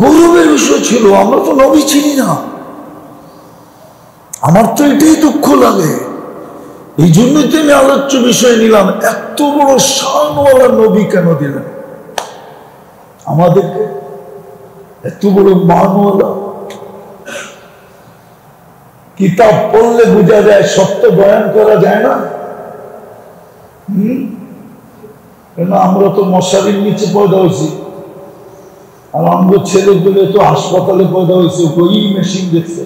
গৌরবের বিষয় ছিল। আমরা তো নবী চিনি না, আমার তো এটাই দুঃখ লাগে। এই জন্যই তো আমি আলোচ্য বিষয় নিলাম, এত বড় শানওয়ালা নবী কেন দিলেন আমাদেরকে, এত বড় মানওয়ালা। কিতাব পড়লে বোঝা যায়, সত্য বয়ান করা যায় না। কেন আমরা তো মশারির নিচে পয়দা হয়েছি, আর আমরা ছেলেগুলো তো হাসপাতালে পয়দা হয়েছে, ওই মেশিন দেখছে।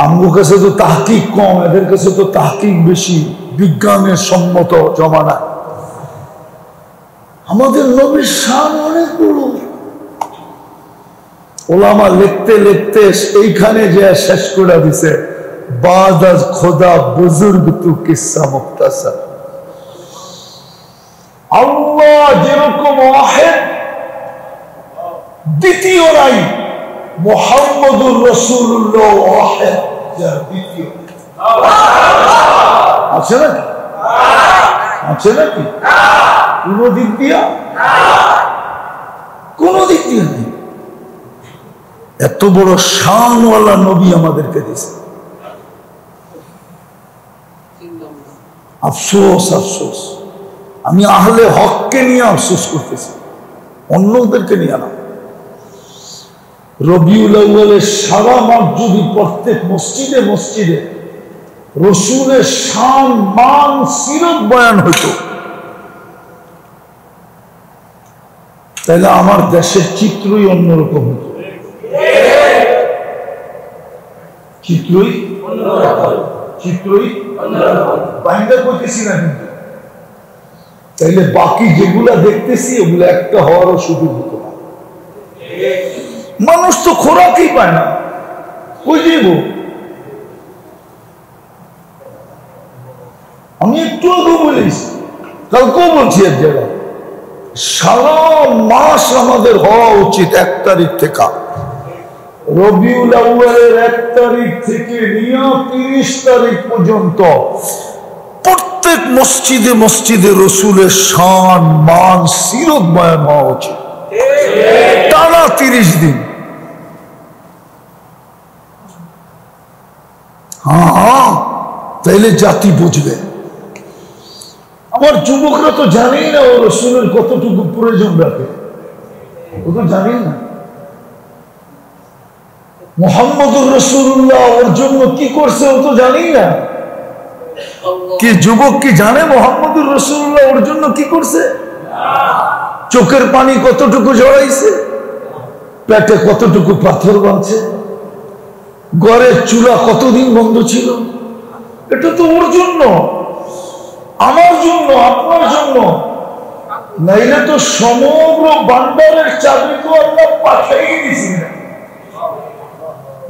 আমার কাছে তো তাহকিক কম, এদের কাছে তো তাহকিক বেশি, বিজ্ঞানের সম্মত জমানায়। আমাদের নবীর শান অনেক বড়। ওলামা লিখতে লিখতে এইখানে যে শেষ করে দিছে, বাদ আজ খোদা বুজুর্গ তু কিসসা মুক্তাসার। আল্লাহ যেরকম ওয়াহিদ, দ্বিতীয় নাই, মুহাম্মদুর রাসূলুল্লাহ ওয়াহিদ, যার দ্বিতীয় আছে নাকি? আছে নাকি? কোন দিক দিয়া, কোন দিক দিয়া নেই। এত বড় শানওয়ালা নবী আমাদেরকে দিয়েছে। আফসোস আফসোস, আমি আহলে হককে নিয়ে আফসোস করতেছি, অন্যদেরকে নিয়ে না। রবিউল আউয়ালের সারা মাস যদি প্রত্যেক মসজিদে মসজিদে রসুলের শান মান সিরত বয়ান হতো, তাহলে আমার দেশের চিত্রই অন্যরকম হতো। চিত্রই বাইন্দা করতেছি না, কিন্তু তাইলে বাকি যেগুলা দেখতেছি ওগুলো একটা হওয়ারও সুযোগ হতো না। মানুষ তো খোরাকই পায় না, কই যাইব? আমি একটু আগে বলেছি, কালকেও বলছি এক জায়গায়, সারা মাস আমাদের হওয়া উচিত 1 তারিখ থেকে, রবিউল আউয়ালের 1 তারিখ থেকে নিয়ে 30 তারিখ পর্যন্ত প্রত্যেক মসজিদে মসজিদে রসুলের শান মান সিরত বয়ান হওয়া উচিত, টানা 30 দিন। হ্যাঁ, তাইলে জাতি বুঝবে। আমার যুবকরা তো জানেই না ও রসুলের কতটুকু প্রয়োজন রাখে, ও তো জানেই না মুহাম্মদুর রাসূলুল্লাহ ওর জন্য কি করছে, ও তো জানেই না। কি যুবক কি জানে মুহাম্মদুর রাসূলুল্লাহ ওর জন্য কি করছে? চোখের পানি কতটুকু ঝরাইছে, পেটে কতটুকু পাথর বাঁধছে, ঘরের চুলা কতদিন বন্ধ ছিল, এটা তো ওর জন্য, আমার জন্য, আপনার জন্য। নাইলে তো সমগ্র ভান্ডারের চাবি তো আল্লাহ পাঠাই দিয়েছি না।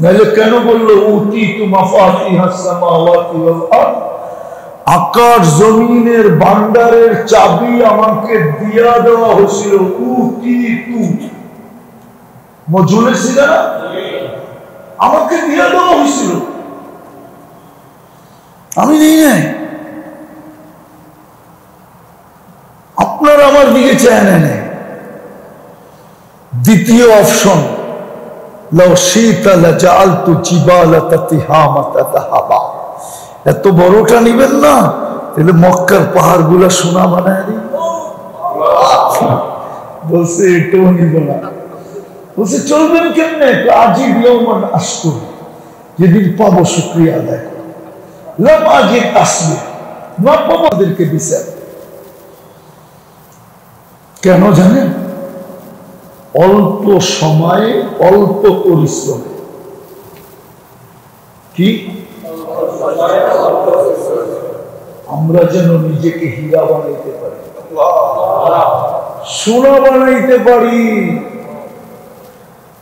নাইলে কেন বললো উতিতু মাফাতিহাস সামাওয়াতি ওয়াল আরদ, আকাশ জমিনের ভান্ডারের চাবি আমাকে দিয়া দেওয়া হয়েছিল। উতিতু মজুলে ছিল না, আমাকে দিয়া দেওয়া হয়েছিল, আমি নেই নাই। আপনার আমার দিকে চায় না। দ্বিতীয় অপশন, লাউ শিতা লাজালতু জিবালাতা তিহামাতা যাহাবা, এত বড়টা নিবেন না, তাহলে মক্কার পাহাড় গুলা সোনা বানায় দিই। বলছে এটাও নিব না। বলছে চলবেন কেমনে? আজিব ইয়াউমান আশকুর, যেদিন পাবো শুকরিয়া আদায় করো। লাম আজিব আসবে, না পাবো ওদেরকে বিচার। কেন জানেন? অল্প সময়ে অল্প পরিশ্রমে। কি আমরা যেন নিজেকে হীরা বানাইতে পারি, সোনা বানাইতে পারি।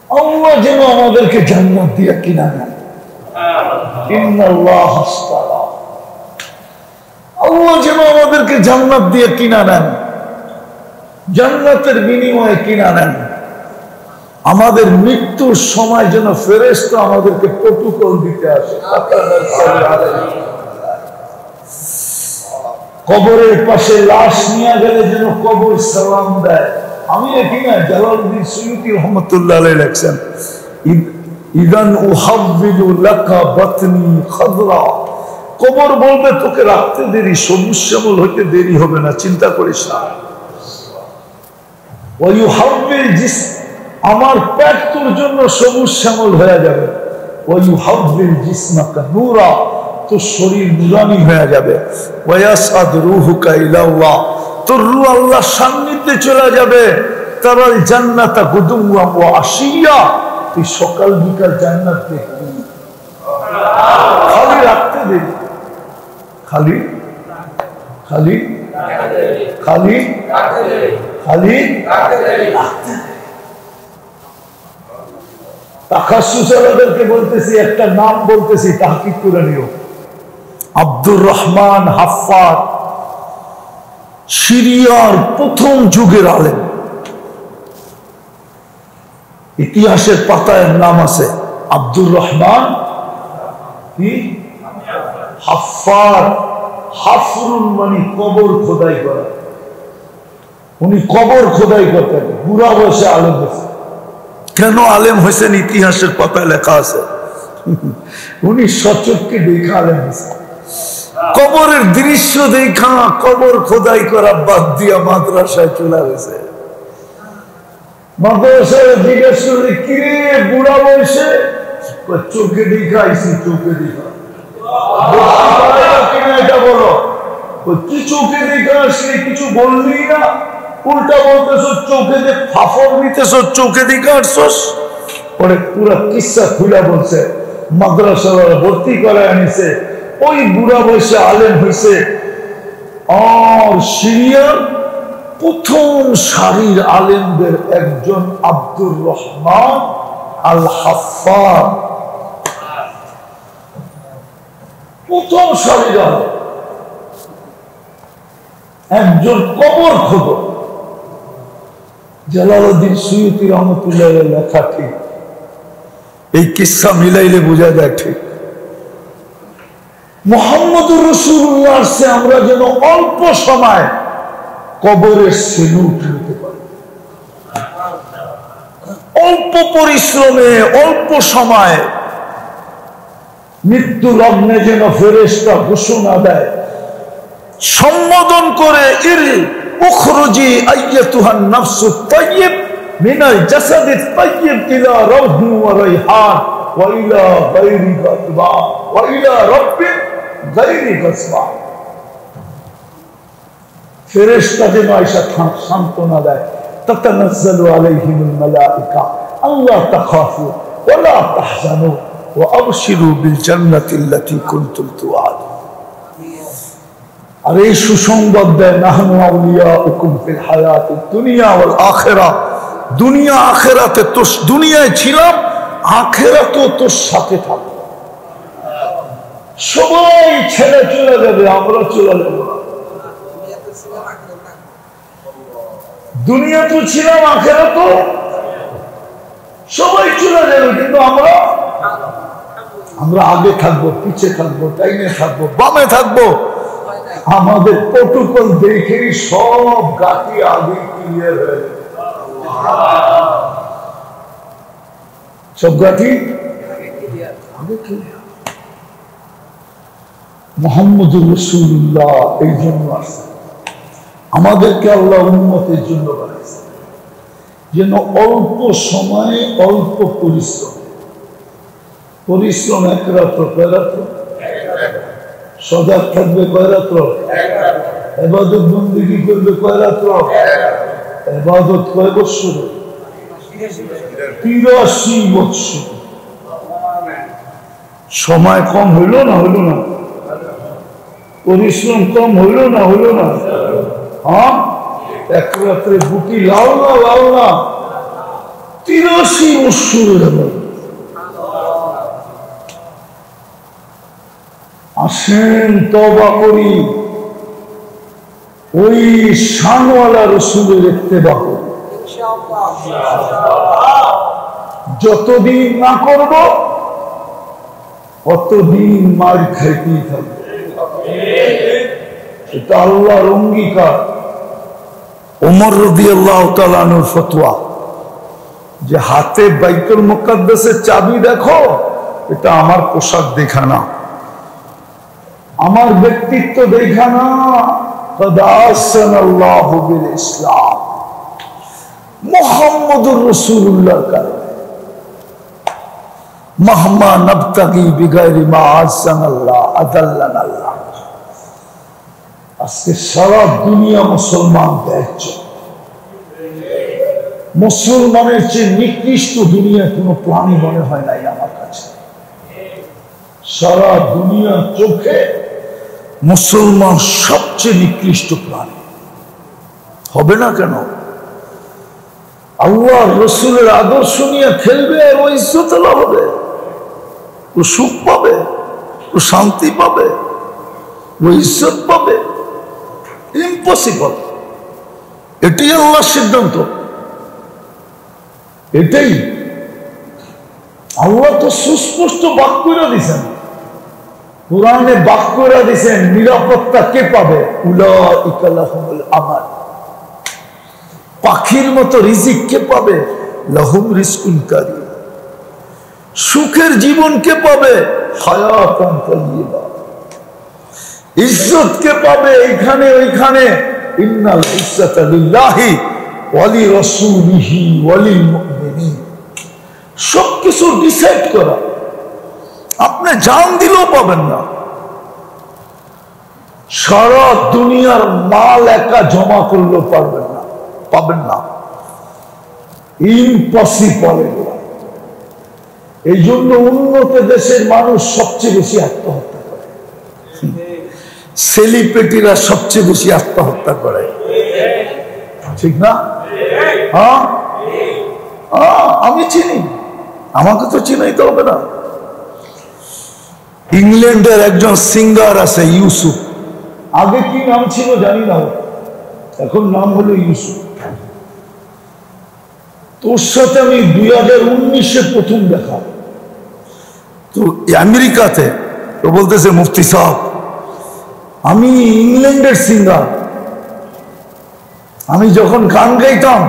আল্লাহ যেন আমাদেরকে জান্নাত দিয়া কিনা নেন। ইন্নাল্লাহ আশতারা, আল্লাহ যেন আমাদেরকে জান্নাত দিয়ে কিনা নেন, জান্নাতের বিনিময়ে কিনা নেন। আমাদের মৃত্যুর সময় যেন ফেরেশতা আমাদেরকে প্রটোকল দিতে আসে। কবরের পাশে লাশ নিয়ে গেলে যেন কবর সালাম দেয়। আমি দেখি না, জালালউদ্দিন সুয়ুতী রহমাতুল্লাহ আলাইহি লেখছেন, ইদান উহাব্বিলু লাকা বাতনি খাদরা, কবর বলবে তোকে রাখতে দেরি, সবুজ শ্যামল হইতে দেরি হবে না, চিন্তা করিস না। ওয়ায়ুহাব্বিল জিসম, আমার পেট তোর জন্য সবুজ শ্যামল হয়ে যাবে। ওয়ায়ুহাব্বিল জিসমাকা নূরা, তোর শরীর নুরানি হয়ে যাবে। ওয়ায়াসাদ রূহুকা ইলাল্লাহ, তোর রূহ আল্লাহর সান্নিধ্যে চলে যাবে। তারাল জান্নাতা গুদুওয়া ওয়া আশিয়া, তুই সকাল বিকাল জান্নাত দেখবি। খালি রাখতে দেরি, খালি খালি খালি খালি রাখতে। তাকাসুসালাদেরকে বলতেছি, একটা নাম বলতেছি, তাহকিক করে নিও। আব্দুর রহমান হাফফার, সিরিয়ার প্রথম যুগের আলেম। ইতিহাসের পাতায় নাম আছে আব্দুর রহমান কি হাফফার। হাফরুন মানে কবর খোদাই করা। উনি কবর খোদাই করতেন, বুড়া বয়সে আলেম হয়েছে। কেন আলেম হয়েছেন ইতিহাসের পাতায় লেখা আছে। উনি সচক্ষে দেখা আলেম হয়েছেন। কবরের দৃশ্য দেখা কবর খোদাই করা বাদ দিয়া মাদ্রাসায় চলে গেছে। মাদ্রাসায় জিজ্ঞেস করে কিরে বুড়া বয়সে, চোখে দেখা আইসি, চোখে দেখা। এটা বলো কি চোখে দেখা আসলে কিছু বললি না, উল্টা বলতেছ চোখে যে ফাফর নিতেছ, চোখে দেখা আসছস। পরে পুরা কিসা খুলে বলছে মাদ্রাসা ভর্তি করে আনিছে, ওই বুড়া বয়সে আলেম হয়েছে। আর সিরিয়ার প্রথম সারির আলেমদের একজন আব্দুর রহমান আল হাফফার, প্রথম সারির আলেম, একজন কবর খোদক। জালালউদ্দিন সুয়ুতী রহমতুল্লাহ লেখা ঠিক, এই কিসসা মিলাইলে বোঝা যায় ঠিক। মুহাম্মদুর রাসূলুল্লাহর সে আমরা যেন অল্প সময় কবরের সেলুট নিতে পারি, অল্প পরিশ্রমে অল্প সময় মৃত্যু লগ্নে যেন ফেরেশতা ঘোষণা দেয়, সম্বোধন করে ইর উখরুজি আইয়াতুহান নাফসুত তাইয়্যিব মিনাল জাসাদিত তাইয়্যিব ইলা রাউহি ওয়া রাইহান ওয়া ইলা গায়রি গাতবা ওয়া ইলা রাব্বিন গায়রি গাসবা। ফেরেশতা যেন আয়েশা সান্ত্বনা দেয়, তাতানাজ্জালু আলাইহিমুল মালায়েকা আল্লা তাখাফু ওয়া লা তাহজানু ওয়া আবশিরু বিল জান্নাতি আল্লাতী কুনতুম তুআদুন। আর এই সুসংবাদ দেয় নাহনু আউলিয়াউকুম ফিল হায়াতিদ দুনিয়া ওয়াল আখিরাহ, দুনিয়া আখিরাতে তো দুনিয়ায় ছিলাম, আখিরাতেও তোর সাথে থাকবো। সবাই ছেড়ে চলে যাবে, আমরা চলে যাব না। দুনিয়া তো ছিলাম, আখিরাতেও সবাই চলে যাবে, কিন্তু আমরা আগে থাকবো, পিছে থাকবো, ডাইনে থাকবো, বামে থাকবো। আমাদের প্রটোকল দেখে সব গাটি আগে ক্লিয়ার হয়ে যাবে, সব গাটি আগে ক্লিয়ার। মুহাম্মদুর রাসূলুল্লাহ এই জন্য আসছে, আমাদেরকে আল্লাহ উম্মতের জন্য বানাইছে, যেন অল্প সময়ে অল্প পরিশ্রম এক রাত্র, কয় রাত্র সজাগ থাকবে, কয় রাত্র ইবাদত বন্দেগী করবে, কয় রাত্র ইবাদত, কয় বৎসর 83 বৎসর। সময় কম হইল না, হইল না? পরিশ্রম কম হইল না, হইল না? হ্যাঁ, এক রাত্রে বুটি লাল না 83 বৎসরের ইবাদত। আসেন তওবা করি, ওই শানওয়ালা রাসূলের ইত্তেবা করি। যতদিন না করব ততদিন মার খাইতেই থাকবে, এটা আল্লাহর অঙ্গীকার। ওমর রাদিয়াল্লাহু তাআলা আনহুর ফতোয়া যে হাতে বাইতুল মুকাদ্দাসের চাবি দেখো, এটা আমার পোশাক দেখা না, আমার ব্যক্তিত্ব দেখা না, আল্লাহু বিল ইসলাম মুহাম্মদুর রাসূলুল্লাহর কারণে। মাহমা নাবতাগি বিগাইরি মা আহসানাল্লাহ আদাল্লানাল্লাহ। আজকে সারা দুনিয়া মুসলমান দেখছে, মুসলমানের চেয়ে নিকৃষ্ট দুনিয়ায় কোনো প্রাণী মনে হয় নাই আমার কাছে। সারা দুনিয়ার চোখে মুসলমান সবচেয়ে নিকৃষ্ট প্রাণী হবে না কেন? আল্লাহ রসুলের আদর্শ নিয়ে খেলবে আর ও ইজ্জত লাভ হবে, ও সুখ পাবে, ও শান্তি পাবে, ও ইজ্জত পাবে? ইম্পসিবল। এটাই আল্লাহর সিদ্ধান্ত, এটাই আল্লাহ তো সুস্পষ্ট বাক্য দিয়েছেন, কোরআনে বাক্য দিয়েছেন। নিরাপত্তা কে পাবে? উলাইকা লাহুমুল আমান। পাখির মতো রিজিক কে পাবে? লাহুম রিজকুন কারীম। সুখের জীবন কে পাবে? হায়াতান তাইয়্যিবা। ইজ্জত কে পাবে? এইখানে ওইখানে। ইন্নাল ইজ্জাতা লিল্লাহি ওয়া লিরাসূলিহি ওয়া লিল মুমিনিন। সবকিছু ডিসাইড করা। আপনি জান দিলেও পাবেন না। সারা দুনিয়ার মাল একা জমা করলেও পারবেন না, পাবেন না। ইম্পসিবল। এই জন্য উন্নত দেশের মানুষ সবচেয়ে বেশি আত্মহত্যা করে, সেলিব্রিটিরা সবচেয়ে বেশি আত্মহত্যা করে, ঠিক না? হ্যাঁ, আমি চিনি, আমাকে তো চিনাইতে হবে না। ইংল্যান্ডের একজন সিঙ্গার আছে ইউসুফ, আগে কি নাম ছিল জানি না, এখন নাম হলো ইউসুফ। তোর সাথে আমি 2019-এ প্রথম দেখা, তো আমেরিকাতে। তো বলতেছে মুফতি সাহেব আমি ইংল্যান্ডের সিঙ্গার, আমি যখন গান গাইতাম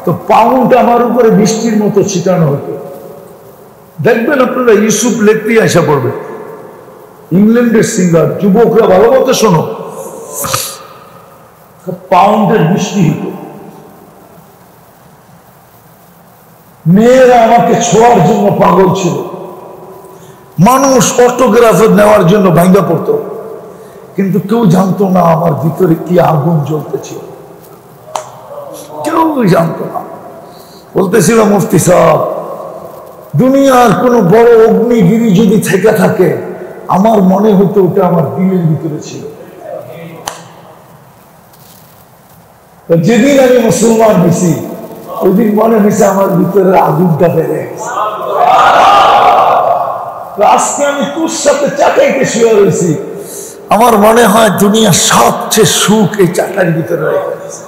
তো পাউন্ড আমার উপরে বৃষ্টির মতো ছিটানো হতো। দেখবেন আপনারা, ইউসুফ লেখতেই আসা পড়বে। ইংল্যান্ডের সিঙ্গার, যুবকরা ভালো মতো শোনো, পাউন্ডের বৃষ্টি হতো। মেয়েরা আমাকে ছোঁয়ার জন্য পাগল ছিল, মানুষ অটোগ্রাফ নেওয়ার জন্য ভাঙ্গা পড়তো, কিন্তু কেউ জানতো না আমার ভিতরে কি আগুন জ্বলতেছিল, কেউ জানতো না। বলতেছিল মুফতি সাহেব দুনিয়ার কোন বড় অগ্নিগিরি যদি থেকে থাকে, আমার মনে হতো ওটা আমার দিলের ভিতরে ছিল। যেদিন আমি মুসলমান হয়েছি ওই দিন মনে হয়েছে আমার ভিতরে আগুনটা বেড়ে গেছে। আজকে আমি তোর সাথে চাটাইতে শুয়ে রয়েছি, আমার মনে হয় দুনিয়ার সবচেয়ে সুখ এই চাটার ভিতরে রেখে গেছে।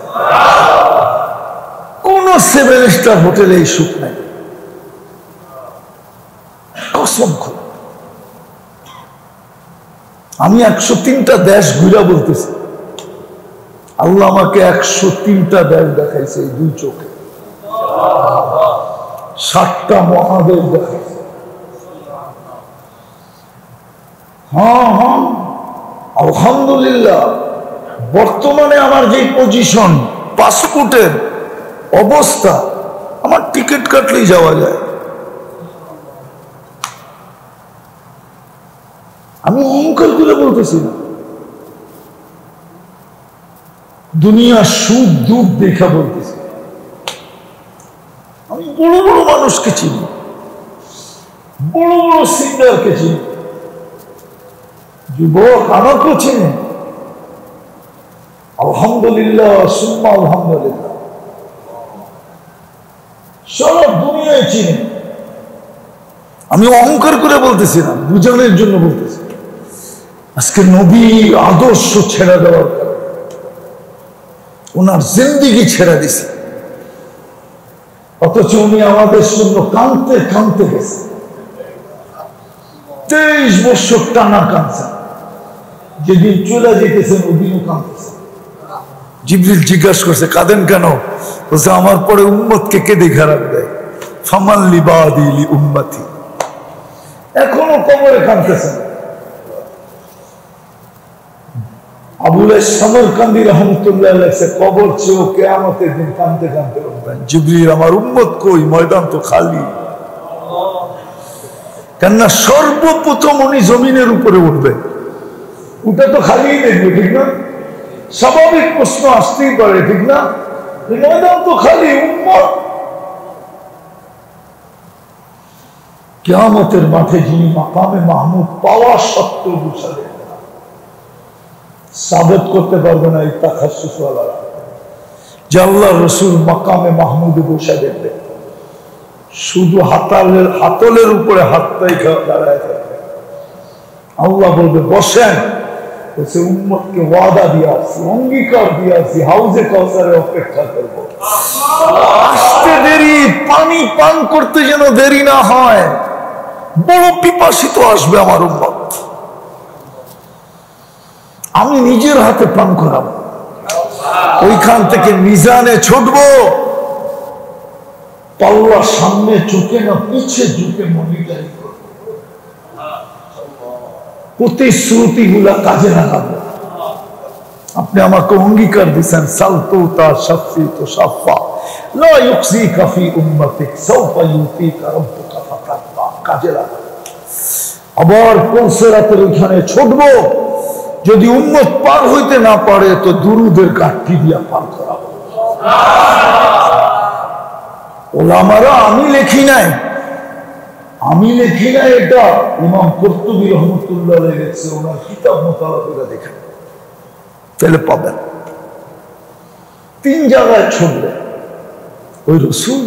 কোন 7 স্টার হোটেলে এই সুখ নাই, কসম করে। আমি 103টা দেশ ঘুরা বলতেছি, আল্লাহ আমাকে 103টা দেশ দেখাইছে এই 2 চোখে, 7টা মহাদেশ দেখাইছে। হ্যাঁ, আলহামদুলিল্লাহ। বর্তমানে আমার যে পজিশন, পাসপোর্টের অবস্থা, আমার টিকিট কাটলেই যাওয়া যায়। আমি অহংকার করে বলতেছি না, দুনিয়া সুখ দুঃখ দেখা বলতেছি। আমি বড় বড় মানুষকে চিনি, বড় বড় সিঙ্গারকে চিনি, যুবক আমাকেও চিনে। আলহামদুলিল্লাহ, সুম্মা আলহামদুলিল্লাহ, সারা দুনিয়ায় চিনে। আমি অহংকার করে বলতেছি না, বুঝানোর জন্য বলতেছি। আজকে নবী আদর্শ ছেড়ে দেওয়ার কারণে ওনার জিন্দিগি ছেড়ে দিছে, অথচ উনি আমাদের জন্য কাঁদতে কাঁদতে গেছে। 23 বছর টানা কাঁদছেন, যেদিন চলে যেতেছেন ওদিনও কাঁদতেছেন। জিবরিল জিজ্ঞাসা করছে কাঁদেন কেন? বলছে আমার পরে উম্মতকে কে দেখে রাখবে, ফামান লিবাদি লি উম্মতি। এখনো কবরে কাঁদতেছেন। আবুল সামরকান্দি রহমতুল্লাহ লেখছে, কবর চেয়েও কিয়ামতের দিন কাঁদতে কাঁদতে উঠবেন। জিবরিল আমার উম্মত কই, ময়দান তো খালি। কেননা সর্বপ্রথম উনি জমিনের উপরে উঠবে, ওটা তো খালি দেখবে, ঠিক না? স্বাভাবিক প্রশ্ন আসতেই পারে, ঠিক না? ময়দান তো খালি, উম্মত। কিয়ামতের মাঠে যিনি মাকামে মাহমুদ পাওয়া সত্ত্বেও বসাবে, সাবেত করতে পারবে না এই তাখাসসুসওয়ালারা যে আল্লাহ রসুল মাকামে মাহমুদে বসে দেখবে, শুধু হাতলের উপরে হাতটাই দাঁড়ায় থাকবে। আল্লাহ বলবে বসেন, বলছে উম্মতকে ওয়াদা দিয়ে আসছি, অঙ্গীকার দিয়ে আসছি, হাউজে কাউসারে অপেক্ষা করবো। আসতে দেরি, পানি পান করতে যেন দেরি না হয়। বড় পিপাসিত আসবে আমার উম্মত, আমি নিজের হাতে পান করাবো। ওইখান থেকে মিজানে ছুটবো, পাল্লা সামনে ঝুঁকে না পিছে ঝুঁকে মনিটরিং করব, প্রতিশ্রুতি গুলা কাজে লাগাবো। আপনি আমাকে অঙ্গীকার দিচ্ছেন সালতুতা শাফিতু শাফা লা ইউকসিকা ফি উম্মাতিক সাওফা ইউতিকা রাব্বুকা ফাতারদা, কাজে লাগাবো। আবার পুলসিরাতের ওখানে ছুটবো, যদি উম্মত পার হইতে না পারে তো দুরুদের কাঠি দিয়া পার করাবো। ওলামারা আমি লেখি নাই এটা ইমাম কুরতুবী রহমাতুল্লাহ আলাইহি লিখছে, ওনার কিতাব মুতালা করে দেখেন তাহলে পাবেন। 3 জায়গায় ছুটবে। ওই রাসূল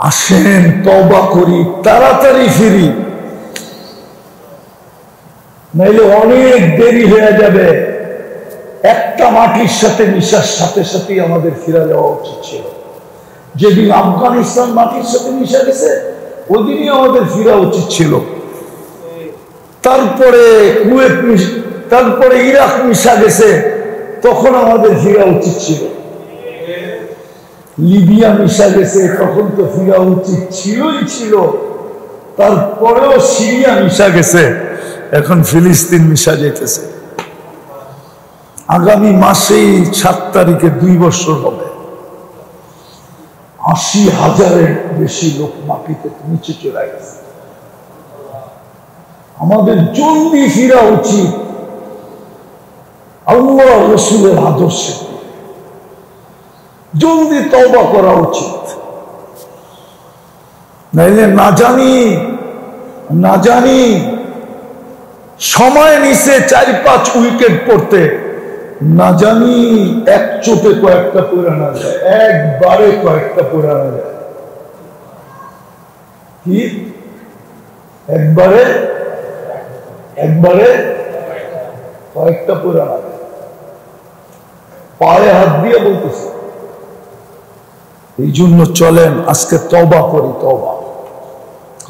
আসেন তওবা করি তাড়াতাড়ি ফিরি, নাইলে অনেক দেরি হয়ে যাবে। একটা মাটির সাথে মিশার সাথে সাথেই আমাদের ফিরে যাওয়া উচিত ছিল। যেদিন আফগানিস্তান মাটির সাথে মিশা গেছে ওই দিনই আমাদের ফিরা উচিত ছিল। তারপরে কুয়েত, তারপরে ইরাক মিশা গেছে, তখন আমাদের ফিরা উচিত ছিল। লিবিয়া মিশা গেছে, তখন তো ফিরা উচিত ছিল। তারপরেও সিরিয়া মিশা গেছে, এখন ফিলিস্তিন মিশা যেতেছে। আগামী মাসেই 7 তারিখে 2 বছর হবে। 80,000-এর বেশি লোক মাটিতে নিচে চলে গেছে। আমাদের জলদি ফিরা উচিত আল্লাহ রাসূলের আদর্শে, জলদি তওবা করা উচিত। নাইলে না জানি সময় নিছে 4-5 উইকেট পড়তে, না জানি এক চোটে কয়েকটা পুরানো যায়, একবারে কয়েকটা পুরানো যায়। কি একবারে কয়েকটা পুরানো যায়। পায়ে হাত দিয়ে বলতেছে। এই জন্য চলেন আজকে তওবা করি। তওবা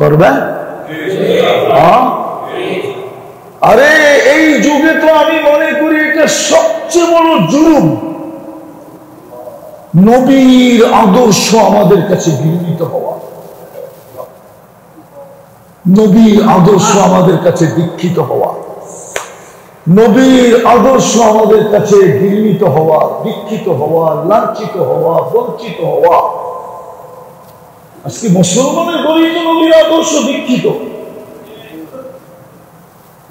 করবেন? আরে এই যুগে তো আমি মনে করি এটা সবচেয়ে বড় জুলুম। নবীর আদর্শ আমাদের কাছে ঘৃণিত হওয়া, নবীর আদর্শ আমাদের কাছে দীক্ষিত হওয়া, নবীর আদর্শ আমাদের কাছে ঘৃণিত হওয়া, দীক্ষিত হওয়া, লাঞ্ছিত হওয়া, বঞ্চিত হওয়া। আজকে মুসলমানের বলি তো নবীর আদর্শ দীক্ষিত।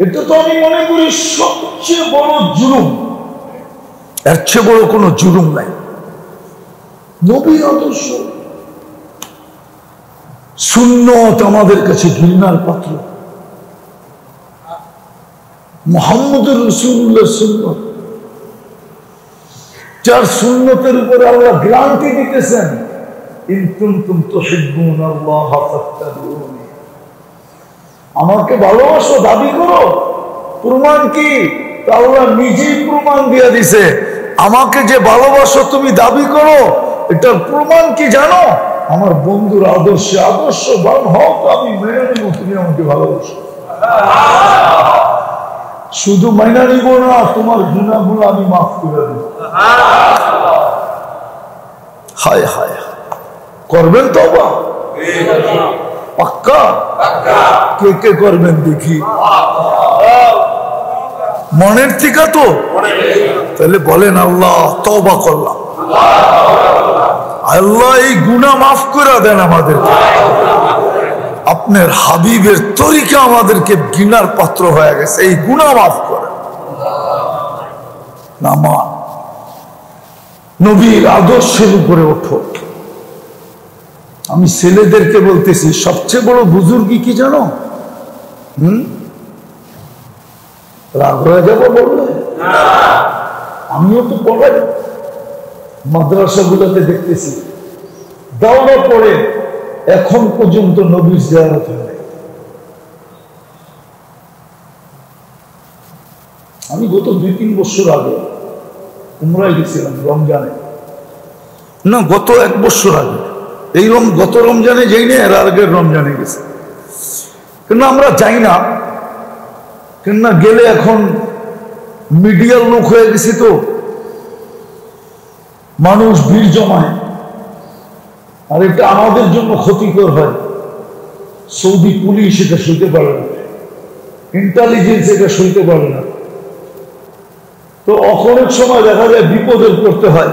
এটা তো আমি মনে করি সবচেয়ে বড় জুলুম। এর চেয়ে বড় কোনো জুলুম নাই। নবীর আদর্শ, সুন্নত আমাদের কাছে ঘৃণার পাত্র। মুহাম্মদুর রাসূলুল্লাহ সুন্নত, যার সুন্নতের উপরে আল্লাহ গ্যারান্টি দিতেছেন, ইন কুনতুম তুহিব্বুনাল্লাহ ফাত্তাবিউনি, আমাকে ভালোবাসো, দাবি করো। প্রমাণ কি? আল্লাহ নিজেই প্রমাণ দিয়ে দিছে। আমাকে যে ভালোবাসো তুমি দাবি করো, এটার প্রমাণ কি জানো? আমার বন্ধুর আদর্শবান হও তো আমি মেনে নিব তুমি আমাকে ভালোবাসো। শুধু মেনে নিব না, তোমার গুনাহগুলো আমি মাফ করে দেব। হায় হায়, করবেন তওবা? পাক্কা? কে কে করবেন দেখি? মনের থেকে তো? তাহলে বলেন আল্লাহ তওবা করলাম, আল্লাহ এই গুনাহ মাফ করে দেন আমাদেরকে। আপনার হাবিবের তরিকা আমাদেরকে ঘৃণার পাত্র হয়ে গেছে, এই গুনাহ মাফ করেন। নামা নবীর আদর্শের উপরে ওঠো। আমি ছেলেদেরকে বলতেছি, সবচেয়ে বড় বুজুর্গি কি জানো? রাগ হয়ে যাবো বললে? আমিও তো পড়াই, মাদ্রাসাগুলোতে দেখতেছি দাওরা পড়ে এখন পর্যন্ত নবীর জিয়ারত হয়। আমি গত 2-3 বছর আগে উমরায় গেছিলাম রমজানে, না গত 1 বছর আগে, এই গত রমজানে যাই না, এর আগের রমজানে গেছে। কেন আমরা যাই না, কেন গেলে এখন মিডিয়ার লোক হয়ে গেছি তো, মানুষ ভিড় জমায়, আর এটা আমাদের জন্য ক্ষতিকর হয়। সৌদি পুলিশ এটা সইতে পারে না, ইন্টেলিজেন্স এটা সইতে পারে না। তো অনেক সময় দেখা যায় বিপদে পড়তে হয়,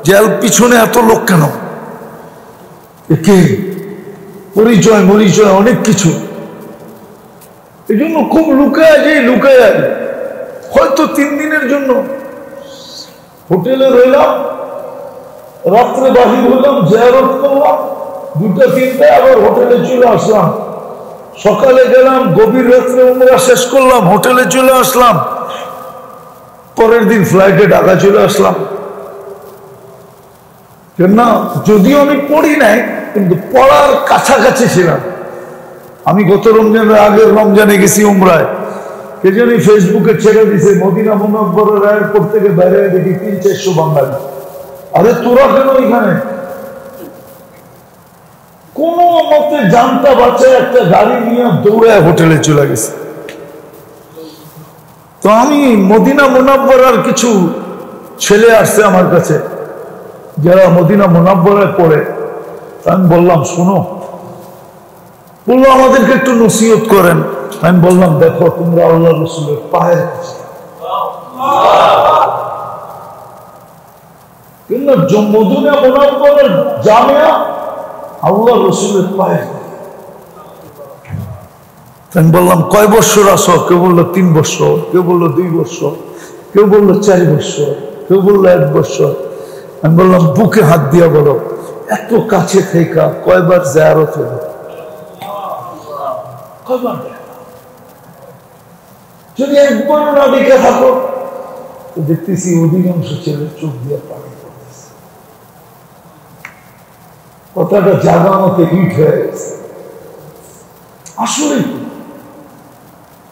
জেল পিছনে এত লোক কেন, কে পরিচয় মরিচয় অনেক কিছু, এই জন্য খুব লুকায় যাই লুকায় যায়। হয়তো 3 দিনের জন্য হোটেলে রইলাম, রাত্রে বাহির হইলাম, জিয়ারত করলাম 2টা 3টায়, আবার হোটেলে চলে আসলাম। সকালে গেলাম, গভীর রাত্রে উমরা শেষ করলাম, হোটেলে চলে আসলাম, পরের দিন ফ্লাইটে ঢাকা চলে আসলাম। না যদিও আমি পড়ি নাই, কিন্তু পড়ার কাছাকাছি ছিলাম। আমি গত রমজানের আগের রমজানে গেছি উমরায়, কে জানি ফেসবুকে ছেড়ে দিছে মদিনা মুনাওয়ারার এয়ারপোর্ট থেকে বাইরে দেখি 300-400 বাঙালি। আরে তোরা কেন এখানে? কোন মতে জানতা বাচ্চায় একটা গাড়ি নিয়ে দৌড়ায় হোটেলে চলে গেছে। তো আমি মদিনা মুনাওয়ারার কিছু ছেলে আসছে আমার কাছে, যারা মদিনা মুনাওয়ারায় পড়ে। আমি বললাম শোনো, বললো আমাদেরকে একটু নসিহত করেন। আমি বললাম দেখো, তোমরা আল্লাহ রসুলের পায়ের কাছে, মদিনা মুনাওয়ারার জামিয়া আল্লাহ রসুলের পায়ের। আমি বললাম কয় বৎসর আসো? কেউ বললো 3 বৎসর, কেউ বললো 2 বৎসর, কেউ বললো 4 বৎসর, কেউ বললো 1 বৎসর। আমি বললাম বুকে হাত দিয়া বলো, এত কাছে থেকে কয়বার জিয়ারত হলো? কয়বার? যদি একবারও না দেখে থাকো, তো দেখতেছি অধিকাংশ ছেলে চোখ দিয়ে পানি পড়তেছে। কথাটা জাগা মতে হিট হয়ে গেছে। আসলে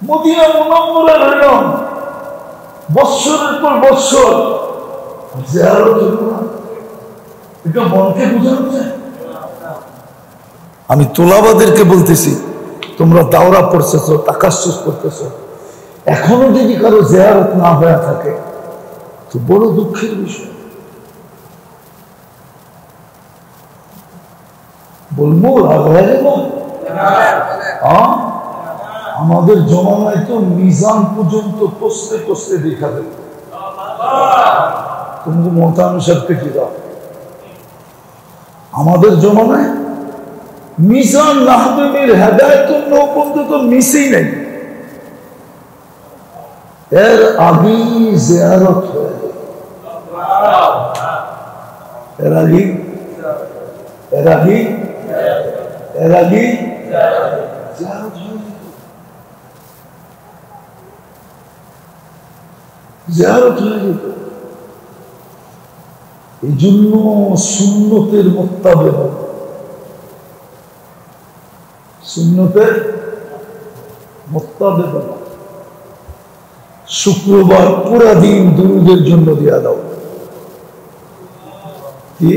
মদিনা মুনাওয়ারা রইলাম বৎসরের পর বৎসর, জিয়ারত হলো না। এটা মনকে বোঝানো যায়? আমি তোলাবাদেরকে বলতেছি, তোমরা দাওরা পড়তেছ, তাকাসসুস করতেছ, এখনো যদি কারো জিয়ারত না হয়ে থাকে তো বড় দুঃখের বিষয়। বলবো আমাদের জমানায় তো মিজান পর্যন্ত কষতে কষতে দেখা দেবে। তুমি মতানুসারকে কি দাও? আমাদের জমানায় মিজান নাহদুমের হেদায়েতুন নৌ পর্যন্ত মিসেই নাই। এর আগেই জিয়ারত হয়ে যায়, এর আগেই জিয়ারত হয়ে যেত। এই জন্য সুন্নতের মোত্তাবেক, সুন্নতের মোত্তাবেক শুক্রবার পুরা দিন দুরুদের জন্য দিয়া দাও। কি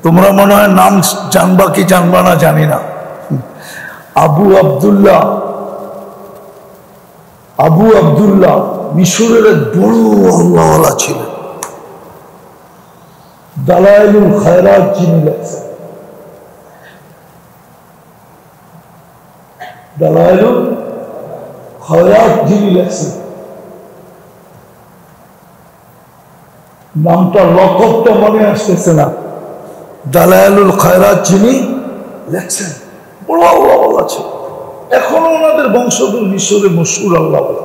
তোমরা মনে হয় নাম জানবা কি জানবা না জানি না, আবু আবদুল্লাহ মিশরের এক বড় আল্লাহওয়ালা ছিলেন। দালাইলুল খায়রাত যিনি লেখছেন, দালাইলুল খায়রাত যিনি লেখছেন, নামটা লকবটা মনে আসতেছে না। দালাইলুল খায়রাত যিনি লেখছেন, বড় আল্লাহওয়ালা ছিল। এখনো ওনাদের বংশধর মিশরে মশহুর আল্লাহওয়ালা।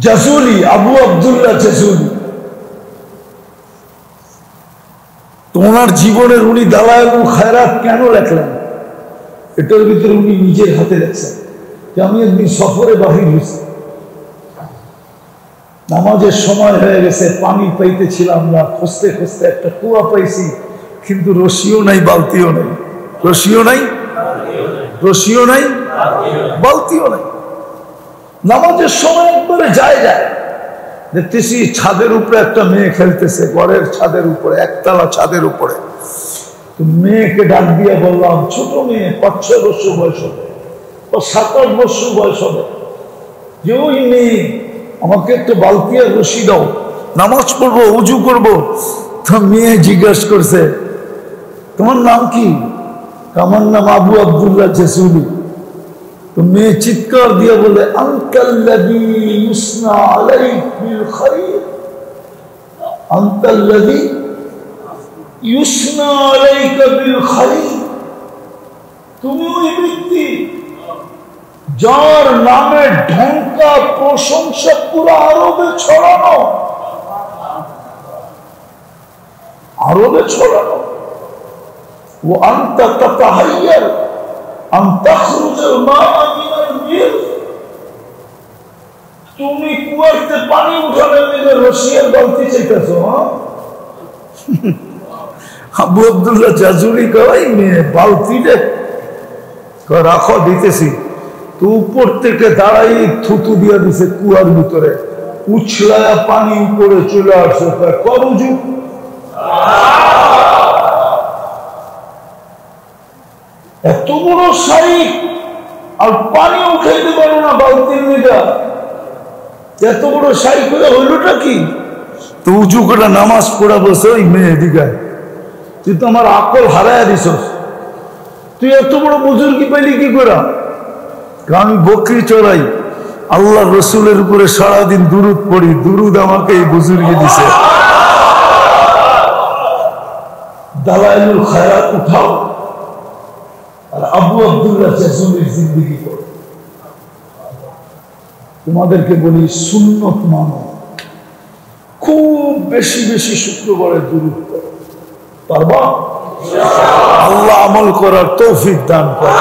জাজুলি, আবু আবদুল্লাহ জাজুলি, তো ওনার জীবনের উনি দালাইলুল খায়রাত কেন লেখলেন, এটার ভিতরে উনি নিজের হাতে লেখছেন যে আমি একদিন সফরে বাহির হয়েছি, নামাজের সময় হয়ে গেছে, পানি পাইতেছিলাম না, খুঁজতে খুঁজতে একটা কুয়া পাইছি, কিন্তু রশিও নাই বালতিও নাই, রশিও নাই বালতিও নাই। নামাজের সময় একবারে যায় দেখতেছি ছাদের উপরে একটা মেয়ে খেলতেছে, ঘরের ছাদের উপরে, একতলা ছাদের উপরে। মেয়েকে ডাক দিয়ে বললাম, ছোট মেয়ে, 5-6 বছর বয়স হবে, 7-8 বছর বয়স হবে, যে ওই মেয়ে আমাকে একটা বালতি আর রশি দাও, নামাজ পড়বো, উজু করব। তো মেয়ে জিজ্ঞাসা করছে, তোমার নাম কি? আমার নাম আবু আব্দুল্লাহ জেসুলি। তো মেয়ে চিৎকার দিয়ে বলে, আনতাল্লাযী ইউসনা আলাইকা বিল খায়র, আনতাল্লাযী ইউসনা আলাইকা বিল খায়র, তুমি ওই ব্যক্তি যার নামে ঢঙ্কা প্রশংসা পুরো আরবে ছড়ানো, আরবে ছড়ানো। ও আনতা তাতাহাইয়ার আন তাখরুজাল মাআ মিনাল বির, তুমি কুয়াতে পানি উঠানোর জন্য রশিয়ার বালতি চাইতেছো। আবু আব্দুল্লাহ জাজুরি কয়, মেয়ে বালতি রে রাখো, দিতেছি। তো উপর থেকে দাঁড়াই থুতু দিয়ে দিছে কুয়ার ভিতরে, উছলায়া পানি উপরে চলে আসছে। কর উজু। এত বড় শাইখ আর পানি উঠাইতে পারো না বালতির মেয়েটা, এত বড় শাইখ হয়ে হইলটা কি? তো উজু করে নামাজ পড়া বসে ওই মেয়ে দিঘায়, তুই তো আমার আকল হারাইয়া দিস, তুই এত বড় বুজুর্গি পাইলি কি করে? আমি বকরি চড়াই, আল্লাহ রসুলের উপরে সারাদিন দুরুদ পড়ি, দুরুদ আমাকে এই বুজুর্গি দিছে। দালাইলুল খায়রাত উঠাও আর আবু আব্দুল্লাহ জাজুলির জিন্দেগি পড়ো। তোমাদেরকে বলি, সুন্নত মানো, খুব বেশি বেশি শুক্রবারে দুরুদ পড়ো, পারবা? আল্লাহ আমল করার তৌফিক দান করে।